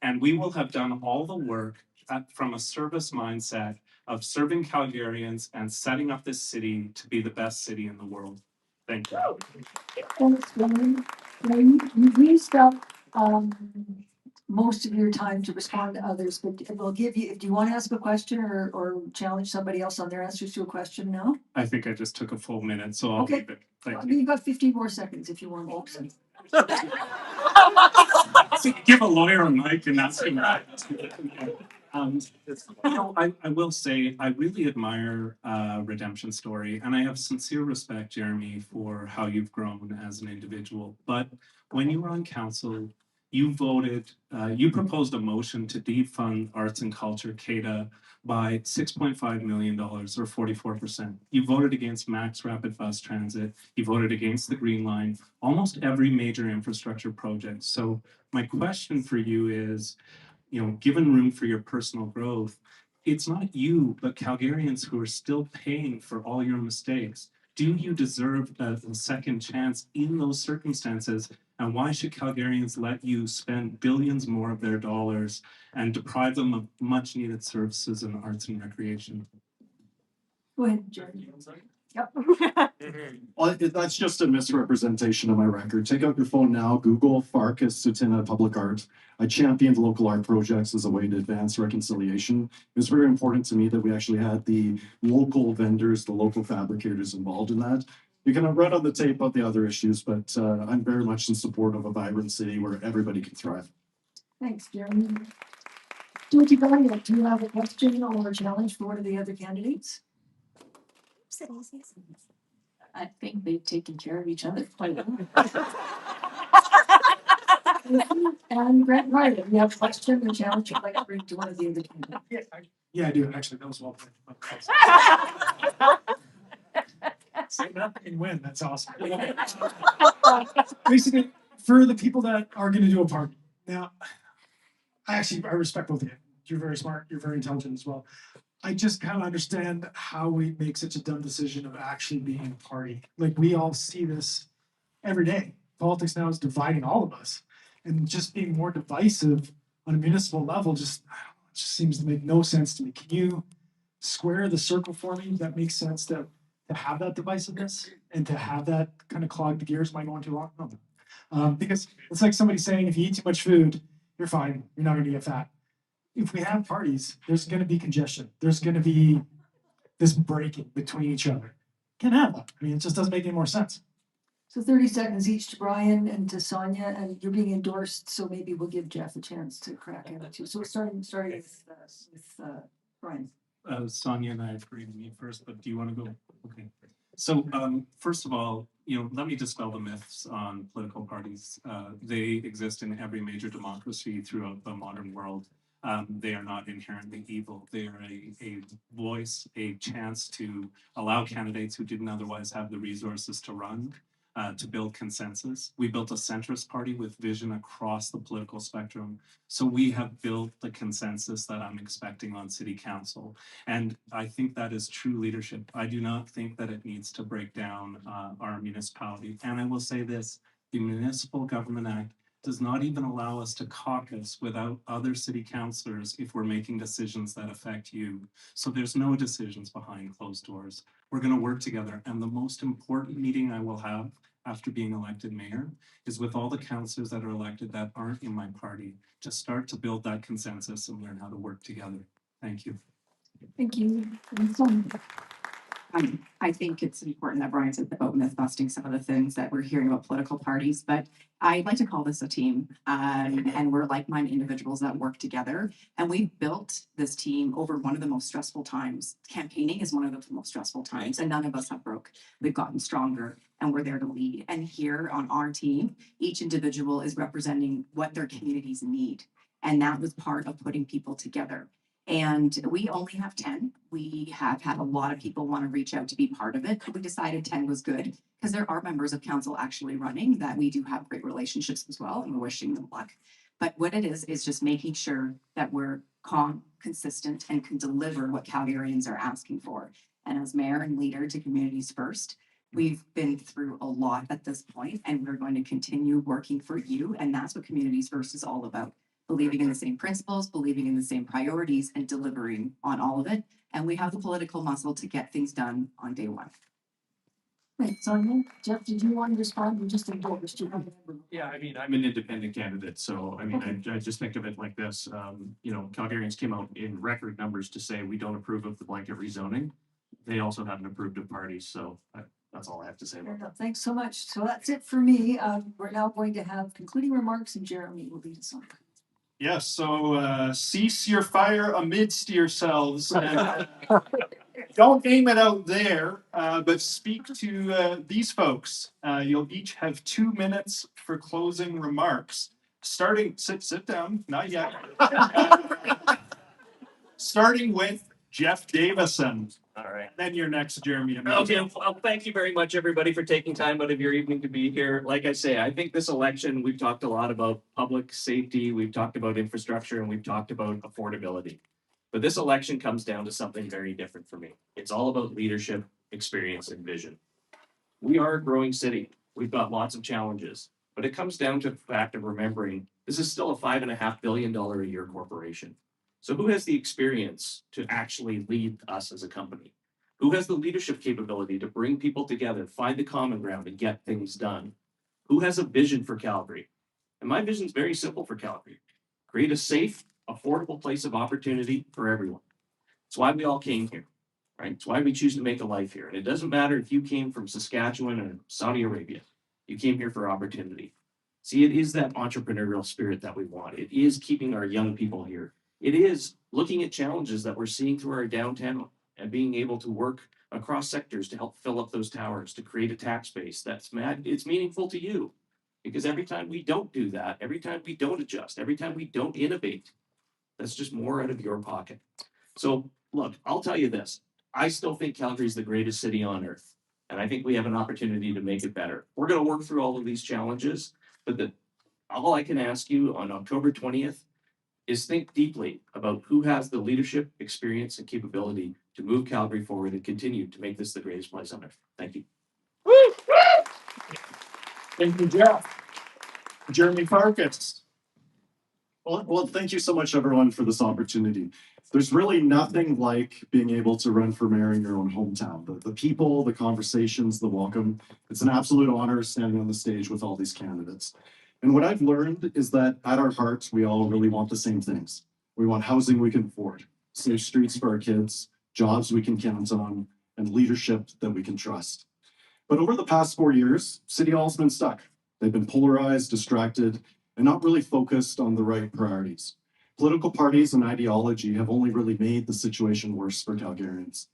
And we will have done all the work from a service mindset of serving Calgarians and setting up this city to be the best city in the world. Thank you. Thanks, Brian. Now, you've used up most of your time to respond to others, but we'll give you, do you want to ask a question or challenge somebody else on their answers to a question now? I think I just took a full minute, so I'll Okay. leave it. Thank you. You've got 15 more seconds if you want to. So give a lawyer a mic and ask him that. I will say, I really admire Redemption Story, and I have sincere respect, Jeromy, for how you've grown as an individual. But when you were on council, you proposed a motion to defund arts and culture, CADA, by $6.5 million or 44%. You voted against Max Rapid Bus Transit. You voted against the Green Line, almost every major infrastructure project. So my question for you is, given room for your personal growth, it's not you, but Calgarians who are still paying for all your mistakes. Do you deserve a second chance in those circumstances? And why should Calgarians let you spend billions more of their dollars and deprive them of much needed services in arts and recreation? Go ahead, Jeremy. Yep. Well, that's just a misrepresentation of my record. Take out your phone now, Google Farkas Sutina Public Art. I championed local art projects as a way to advance reconciliation. It was very important to me that we actually had the local vendors, the local fabricators involved in that. You can read on the tape about the other issues, but I'm very much in support of a vibrant city where everybody can thrive. Thanks, Jeremy. Jyoti, do you have a question or a challenge for one of the other candidates? I think they've taken care of each other quite well. And Brent Ryder, you have a question or challenge you'd like to bring to one of the other candidates? Yeah, I do, actually, that was well played. Say nothing and win, that's awesome. Basically, for the people that are gonna do a party, now, I respect both of you. You're very smart, you're very intelligent as well. I just kind of understand how we make such a dumb decision of actually being a party. Like, we all see this every day. Politics now is dividing all of us. And just being more divisive on a municipal level just seems to make no sense to me. Can you square the circle for me? That makes sense to have that divisiveness and to have that kind of clog the gears. Am I going too long? No. Because it's like somebody saying, if you eat too much food, you're fine. You're not going to get fat. If we have parties, there's going to be congestion. There's going to be this breaking between each other. Can't have that. I mean, it just doesn't make any more sense. So 30 seconds each to Brian and to Sonya, and you're being endorsed, so maybe we'll give Jeff a chance to crack at it too. So we're starting with Brian. Sonya and I agree with me first, but do you want to go? Okay. So first of all, let me dispel the myths on political parties. They exist in every major democracy throughout the modern world. They are not inherently evil. They are a voice, a chance to allow candidates who didn't otherwise have the resources to run, to build consensus. We built a centrist party with vision across the political spectrum. So we have built the consensus that I'm expecting on city council. And I think that is true leadership. I do not think that it needs to break down our municipality. And I will say this, the Municipal Government Act does not even allow us to caucus without other city councilors if we're making decisions that affect you. So there's no decisions behind closed doors. We're going to work together. And the most important meeting I will have after being elected mayor is with all the councilors that are elected that aren't in my party, to start to build that consensus and learn how to work together. Thank you. Thank you. And Sonya. I think it's important that Brian said about myth busting some of the things that we're hearing about political parties, but I'd like to call this a team. And we're like-minded individuals that work together. And we've built this team over one of the most stressful times. Campaigning is one of the most stressful times, and none of us have broke. We've gotten stronger, and we're there to lead. And here on our team, each individual is representing what their communities need. And that was part of putting people together. And we only have 10. We have had a lot of people want to reach out to be part of it. We decided 10 was good because there are members of council actually running that we do have great relationships as well, and we're wishing them luck. But what it is just making sure that we're calm, consistent, and can deliver what Calgarians are asking for. And as mayor and leader to Communities First, we've been through a lot at this point, and we're going to continue working for you. And that's what Communities First is all about. Believing in the same principles, believing in the same priorities, and delivering on all of it. And we have the political muscle to get things done on day one. Thanks, Sonya. Jeff, did you want to respond? We just endorsed you. Yeah, I mean, I'm an independent candidate, so I mean, I just think of it like this. Calgarians came out in record numbers to say we don't approve of the blanket rezoning. They also haven't approved of parties, so that's all I have to say about that. Thanks so much. So that's it for me. We're now going to have concluding remarks, and Jeromy will lead us on. Yes, so cease your fire amidst yourselves. And, don't aim it out there, but speak to these folks. You'll each have 2 minutes for closing remarks. Sit down, not yet. Starting with Jeff Davison. All right. Then you're next, Jeromy. Okay, well, thank you very much, everybody, for taking time out of your evening to be here. Like I say, I think this election, we've talked a lot about public safety, we've talked about infrastructure, and we've talked about affordability. But this election comes down to something very different for me. It's all about leadership, experience, and vision. We are a growing city. We've got lots of challenges, but it comes down to the fact of remembering this is still a $5.5 billion a year corporation. So who has the experience to actually lead us as a company? Who has the leadership capability to bring people together, find the common ground, and get things done? Who has a vision for Calgary? And my vision is very simple for Calgary. Create a safe, affordable place of opportunity for everyone. It's why we all came here, right? It's why we choose to make a life here. And it doesn't matter if you came from Saskatchewan or Saudi Arabia. You came here for opportunity. See, it is that entrepreneurial spirit that we want. It is keeping our young people here. It is looking at challenges that we're seeing through our downtown and being able to work across sectors to help fill up those towers, to create a tax base that's it's meaningful to you. Because every time we don't do that, every time we don't adjust, every time we don't innovate, that's just more out of your pocket. So look, I'll tell you this. I still think Calgary is the greatest city on earth. And I think we have an opportunity to make it better. We're going to work through all of these challenges, but all I can ask you on October 20th is think deeply about who has the leadership, experience, and capability to move Calgary forward and continue to make this the greatest place on earth. Thank you. Thank you, Jeff. Jeromy Farkas. Well, thank you so much, everyone, for this opportunity. There's really nothing like being able to run for mayor in your own hometown. The people, the conversations, the welcome. It's an absolute honor standing on the stage with all these candidates. And what I've learned is that at our hearts, we all really want the same things. We want housing we can afford, safe streets for our kids, jobs we can count on, and leadership that we can trust. But over the past 4 years, City Hall's been stuck. They've been polarized, distracted, and not really focused on the right priorities. Political parties and ideology have only really made the situation worse for Calgarians.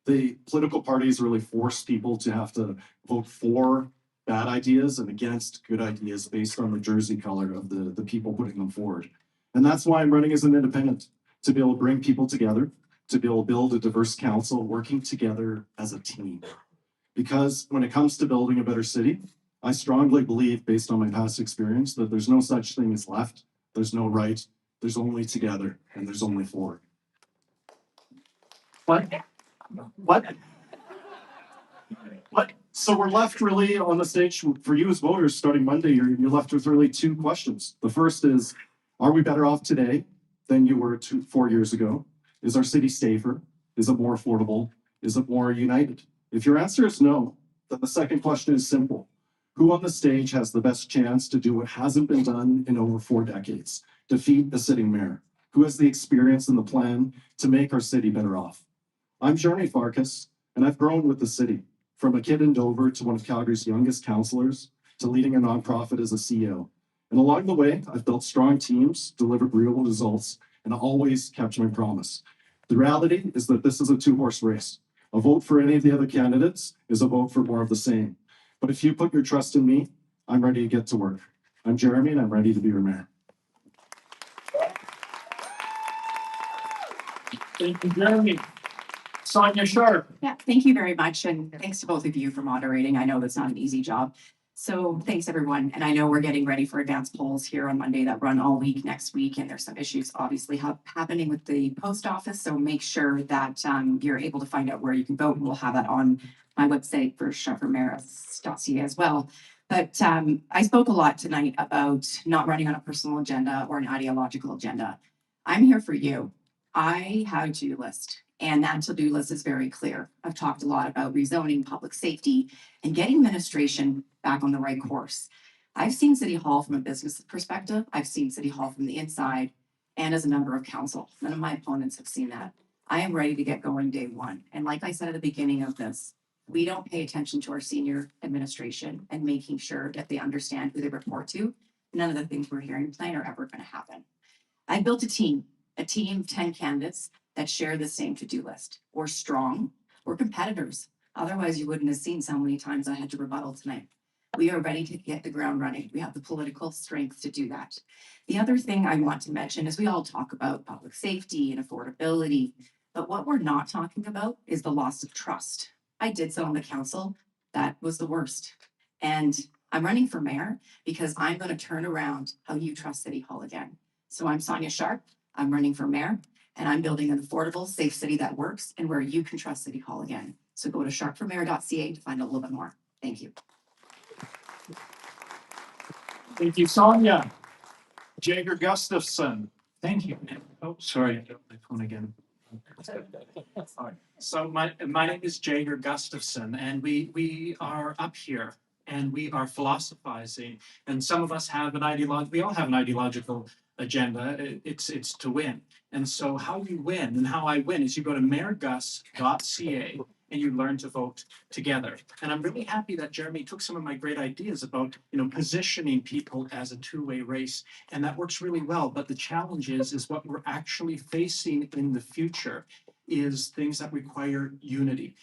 The political parties really force people to have to vote for bad ideas and against good ideas based on the jersey color of the people putting them forward. And that's why I'm running as an independent, to be able to bring people together, to be able to build a diverse council working together as a team. Because when it comes to building a better city, I strongly believe, based on my past experience, that there's no such thing as left, there's no right, there's only together, and there's only forward. What? So we're left really on the stage for you as voters starting Monday, you're left with really two questions. The first is, are we better off today than you were 4 years ago? Is our city safer? Is it more affordable? Is it more united? If your answer is no, then the second question is simple. Who on the stage has the best chance to do what hasn't been done in over 4 decades? Defeat a sitting mayor? Who has the experience and the plan to make our city better off? I'm Jeromy Farkas, and I've grown with the city. From a kid in Dover to one of Calgary's youngest councillors, to leading a nonprofit as a CEO. And along the way, I've built strong teams, delivered real results, and always kept my promise. The reality is that this is a 2-horse race. A vote for any of the other candidates is a vote for more of the same. But if you put your trust in me, I'm ready to get to work. I'm Jeromy, and I'm ready to be your mayor. Thank you, Jeromy. Sonya Sharp. Yeah, thank you very much. And thanks to both of you for moderating. I know that's not an easy job. So thanks, everyone. And I know we're getting ready for advanced polls here on Monday that run all week next week. And there's some issues obviously happening with the post office. So make sure that you're able to find out where you can vote. And we'll have that on my website for sharpermaris.ca as well. But I spoke a lot tonight about not running on a personal agenda or an ideological agenda. I'm here for you. I have a to-do list. And that to-do list is very clear. I've talked a lot about rezoning, public safety, and getting administration back on the right course. I've seen City Hall from a business perspective. I've seen City Hall from the inside and as a member of council. None of my opponents have seen that. I am ready to get going day one. And like I said at the beginning of this, we don't pay attention to our senior administration and making sure that they understand who they report to. None of the things we're hearing tonight are ever going to happen. I built a team of 10 candidates that share the same to-do list. We're strong, we're competitors. Otherwise, you wouldn't have seen so many times I had to rebuttal tonight. We are ready to get the ground running. We have the political strength to do that. The other thing I want to mention is we all talk about public safety and affordability, but what we're not talking about is the loss of trust. I did so on the council. That was the worst. And I'm running for mayor because I'm going to turn around how you trust City Hall again. So I'm Sonya Sharp. I'm running for mayor, and I'm building an affordable, safe city that works and where you can trust City Hall again. So go to sharpformayor.ca to find out a little bit more. Thank you. Thank you, Sonya. Jaeger Gustafson. Thank you. Oh, sorry, I dropped my phone again. All right. So my name is Jaeger Gustafson, and we are up here and we are philosophizing. And some of us have an we all have an ideological agenda. It's to win. And so how you win and how I win is you go to mayorgus.ca and you learn to vote together. And I'm really happy that Jeromy took some of my great ideas about, positioning people as a two-way race, and that works really well. But the challenge is what we're actually facing in the future is things that require unity.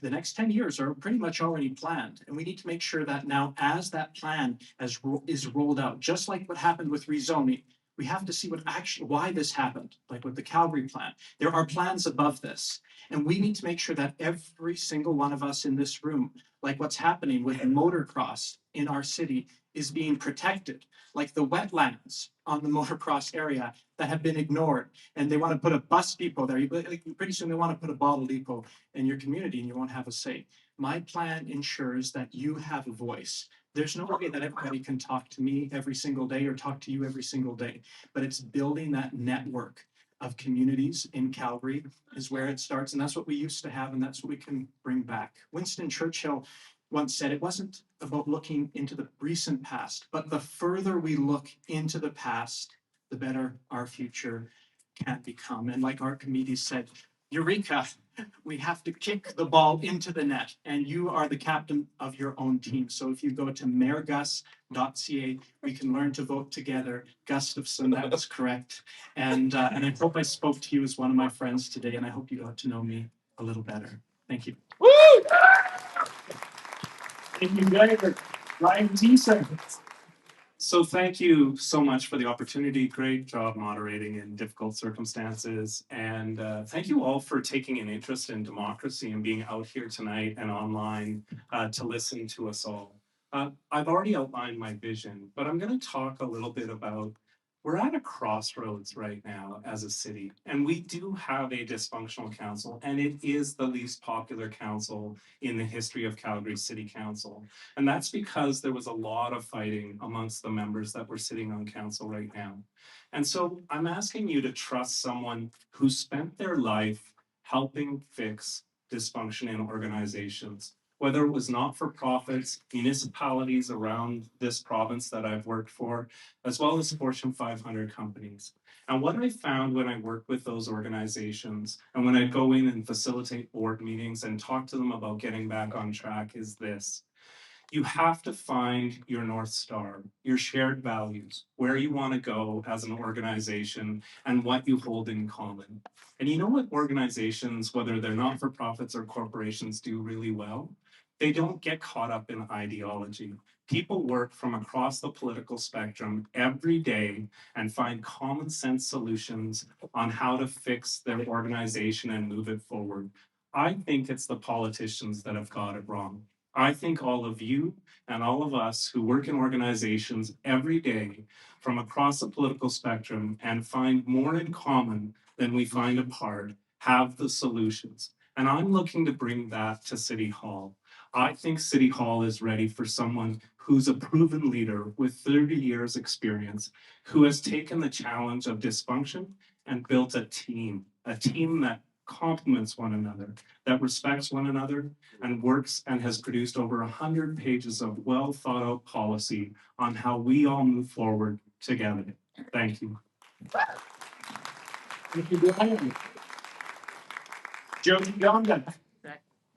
The next 10 years are pretty much already planned, and we need to make sure that now, as that plan is rolled out, just like what happened with rezoning, we have to see why this happened, like with the Calgary plan. There are plans above this, and we need to make sure that every single one of us in this room, like what's happening with motocross in our city, is being protected, like the wetlands on the motocross area that have been ignored. And they want to put a bus depot there. Pretty soon they want to put a bottle depot in your community and you won't have a say. My plan ensures that you have a voice. There's no way that everybody can talk to me every single day or talk to you every single day, but it's building that network of communities in Calgary is where it starts. And that's what we used to have, and that's what we can bring back. Winston Churchill once said it wasn't about looking into the recent past, but the further we look into the past, the better our future can become. And like our committee said, Eureka, we have to kick the ball into the net, and you are the captain of your own team. So if you go to mayorgus.ca, we can learn to vote together. Gustafson, that was correct. And I hope I spoke to you as one of my friends today, and I hope you got to know me a little better. Thank you. Woo! Thank you, Jaeger. Ryan Thiessen. So thank you so much for the opportunity. Great job moderating in difficult circumstances. And thank you all for taking an interest in democracy and being out here tonight and online to listen to us all. I've already outlined my vision, but I'm going to talk a little bit about we're at a crossroads right now as a city, and we do have a dysfunctional council, and it is the least popular council in the history of Calgary City Council. And that's because there was a lot of fighting amongst the members that were sitting on council right now. And so I'm asking you to trust someone who spent their life helping fix dysfunction in organizations, whether it was not-for-profits, municipalities around this province that I've worked for, as well as Fortune 500 companies. And what I found when I work with those organizations and when I go in and facilitate board meetings and talk to them about getting back on track is this. You have to find your North Star, your shared values, where you want to go as an organization and what you hold in common. And you know what organizations, whether they're not-for-profits or corporations, do really well? They don't get caught up in ideology. People work from across the political spectrum every day and find common sense solutions on how to fix their organization and move it forward. I think it's the politicians that have got it wrong. I think all of you and all of us who work in organizations every day from across the political spectrum and find more in common than we find apart have the solutions. And I'm looking to bring that to City Hall. I think City Hall is ready for someone who's a proven leader with 30 years experience, who has taken the challenge of dysfunction and built a team that complements one another, that respects one another, and works and has produced over 100 pages of well thought out policy on how we all move forward together. Thank you. Thank you, Brian. Jyoti Gondek.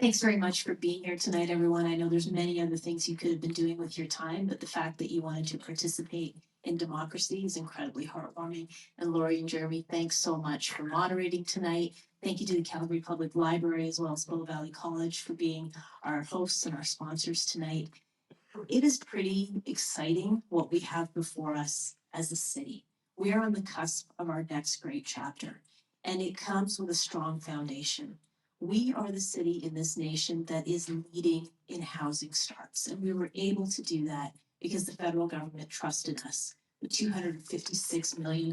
Thanks very much for being here tonight, everyone. I know there's many other things you could have been doing with your time, but the fact that you wanted to participate in democracy is incredibly heartwarming. And Lori and Jeromy, thanks so much for moderating tonight. Thank you to the Calgary Public Library as well as Bow Valley College for being our hosts and our sponsors tonight. It is pretty exciting what we have before us as a city. We are on the cusp of our next great chapter, and it comes with a strong foundation. We are the city in this nation that is leading in housing starts, and we were able to do that because the federal government trusted us with $256 million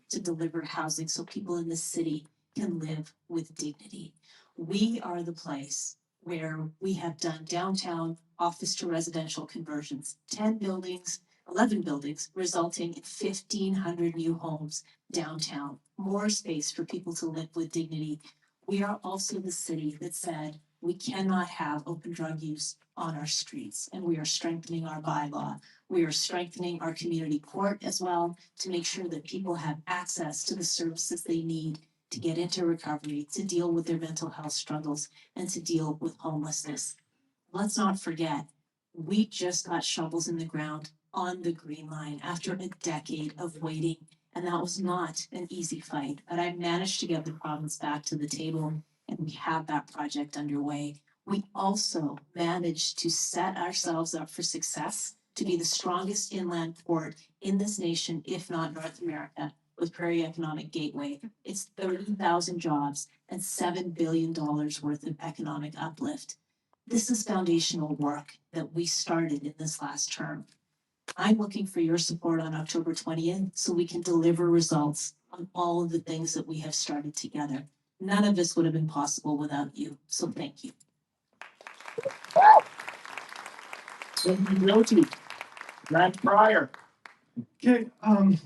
to deliver housing so people in the city can live with dignity. We are the place where we have done downtown office to residential conversions, 10 buildings, 11 buildings, resulting in 1,500 new homes downtown, more space for people to live with dignity. We are also the city that said we cannot have open drug use on our streets, and we are strengthening our bylaw. We are strengthening our community court as well to make sure that people have access to the services they need to get into recovery, to deal with their mental health struggles, and to deal with homelessness. Let's not forget, we just got shovels in the ground on the Green Line after a decade of waiting. And that was not an easy fight, but I managed to get the province back to the table, and we have that project underway. We also managed to set ourselves up for success to be the strongest inland port in this nation, if not North America, with Prairie Economic Gateway. It's 30,000 jobs and $7 billion worth of economic uplift. This is foundational work that we started in this last term. I'm looking for your support on October 20th so we can deliver results on all of the things that we have started together. None of this would have been possible without you. So thank you. Jyoti, Grant Pryor. Okay, kind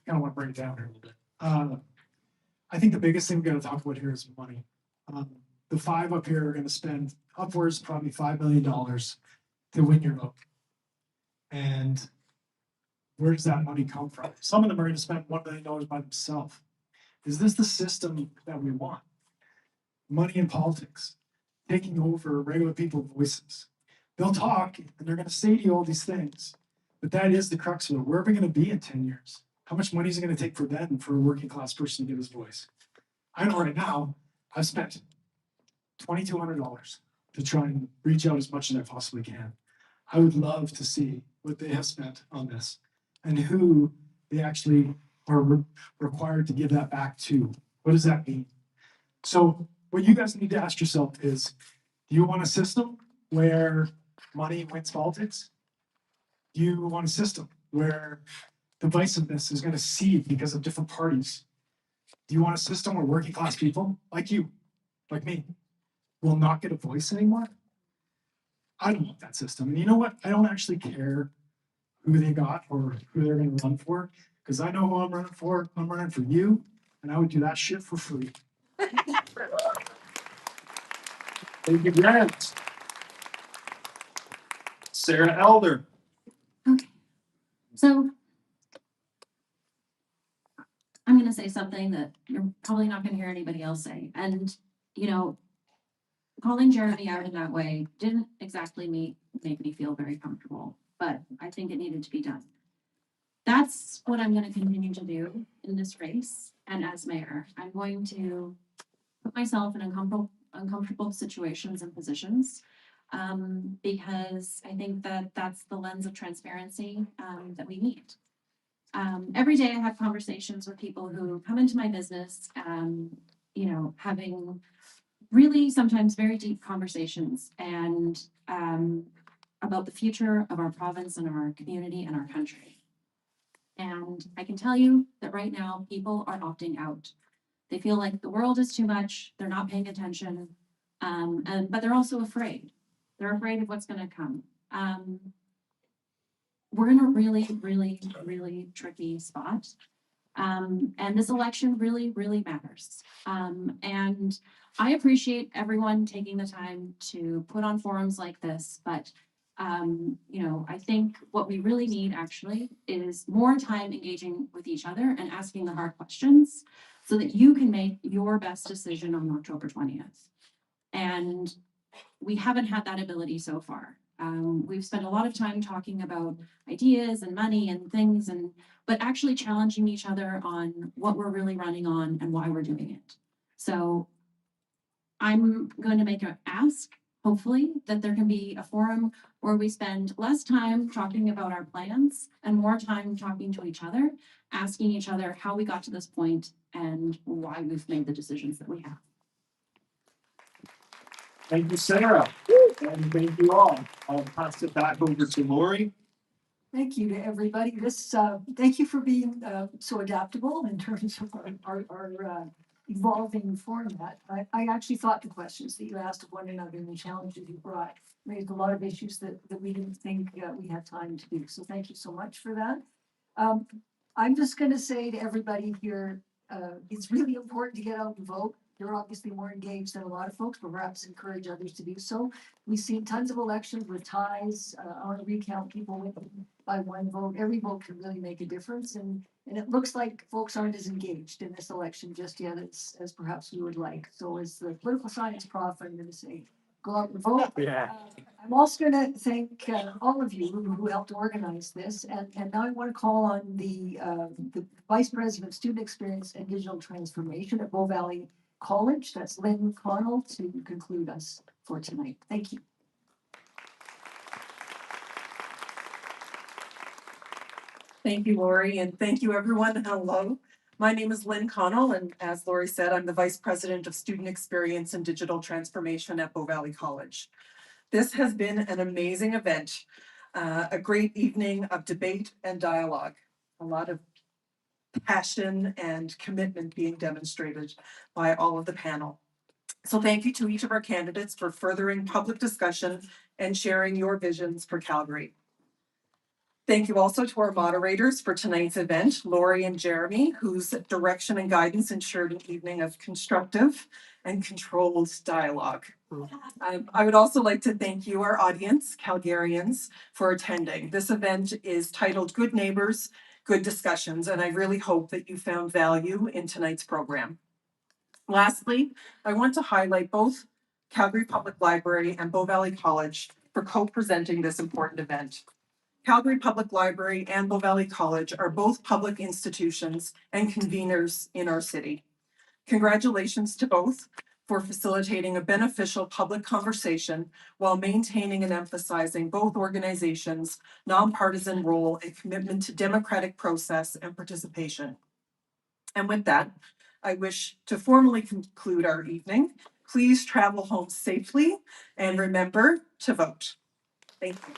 of want to break it down here a little bit. I think the biggest thing we're going to talk about here is money. The five up here are going to spend upwards probably $5 million to win your vote. And where does that money come from? Some of them are going to spend $1 million by themselves. Is this the system that we want? Money in politics, taking over regular people's voices. They'll talk and they're going to say to you all these things, but that is the crux of it. Where are we going to be in 10 years? How much money is it going to take for Ben, for a working class person to get his voice? I know right now I've spent $2,200 to try and reach out as much as I possibly can. I would love to see what they have spent on this and who they actually are required to give that back to. What does that mean? So what you guys need to ask yourself is, do you want a system where money wins politics? Do you want a system where divisiveness is going to seed because of different parties? Do you want a system where working class people like you, like me, will not get a voice anymore? I don't want that system. And you know what? I don't actually care who they got or who they're going to run for, because I know who I'm running for. I'm running for you, and I would do that shit for free. Thank you, Grant. Sarah Elder. Okay, so I'm going to say something that you're probably not going to hear anybody else say. And, you know, calling Jeromy out in that way didn't exactly make me feel very comfortable, but I think it needed to be done. That's what I'm going to continue to do in this race. And as mayor, I'm going to put myself in uncomfortable situations and positions because I think that that's the lens of transparency that we need. Every day I have conversations with people who come into my business, you know, having really sometimes very deep conversations and about the future of our province and our community and our country. And I can tell you that right now people are opting out. They feel like the world is too much, they're not paying attention, but they're also afraid. They're afraid of what's going to come. We're in a really tricky spot. And this election really matters. And I appreciate everyone taking the time to put on forums like this, but you know, I think what we really need actually is more time engaging with each other and asking the hard questions so that you can make your best decision on October 20th. And we haven't had that ability so far. We've spent a lot of time talking about ideas and money and things but actually challenging each other on what we're really running on and why we're doing it. So I'm going to make an ask, hopefully, that there can be a forum where we spend less time talking about our plans and more time talking to each other, asking each other how we got to this point and why we've made the decisions that we have. Thank you, Sarah. And thank you all. I'll pass it back over to Lori. Thank you to everybody. Thank you for being so adaptable in terms of our evolving format. I actually thought the questions that you asked of one another and the challenges you brought raised a lot of issues that we didn't think we had time to do. So thank you so much for that. I'm just going to say to everybody here, it's really important to get out and vote. You're obviously more engaged than a lot of folks, but perhaps encourage others to do so. We've seen tons of elections with ties. I want to recount people winning by one vote. Every vote can really make a difference. And it looks like folks aren't as engaged in this election just yet as perhaps we would like. So as the political science prof, I'm going to say, go out and vote. Yeah. I'm also going to thank all of you who helped organize this. And now I want to call on the Vice President of Student Experience and Digital Transformation at Bow Valley College. That's Lynn Connell to conclude us for tonight. Thank you. Thank you, Lori, and thank you, everyone. Hello. My name is Lynn Connell, and as Lori said, I'm the Vice President of Student Experience and Digital Transformation at Bow Valley College. This has been an amazing event, a great evening of debate and dialogue, a lot of passion and commitment being demonstrated by all of the panel. So thank you to each of our candidates for furthering public discussion and sharing your visions for Calgary. Thank you also to our moderators for tonight's event, Lori and Jeromy, whose direction and guidance ensured an evening of constructive and controlled dialogue. I would also like to thank you, our audience, Calgarians, for attending. This event is titled Good Neighbors, Good Discussions, and I really hope that you found value in tonight's program. Lastly, I want to highlight both Calgary Public Library and Bow Valley College for co-presenting this important event. Calgary Public Library and Bow Valley College are both public institutions and conveners in our city. Congratulations to both for facilitating a beneficial public conversation while maintaining and emphasizing both organizations' nonpartisan role and commitment to democratic process and participation. And with that, I wish to formally conclude our evening. Please travel home safely and remember to vote. Thank you.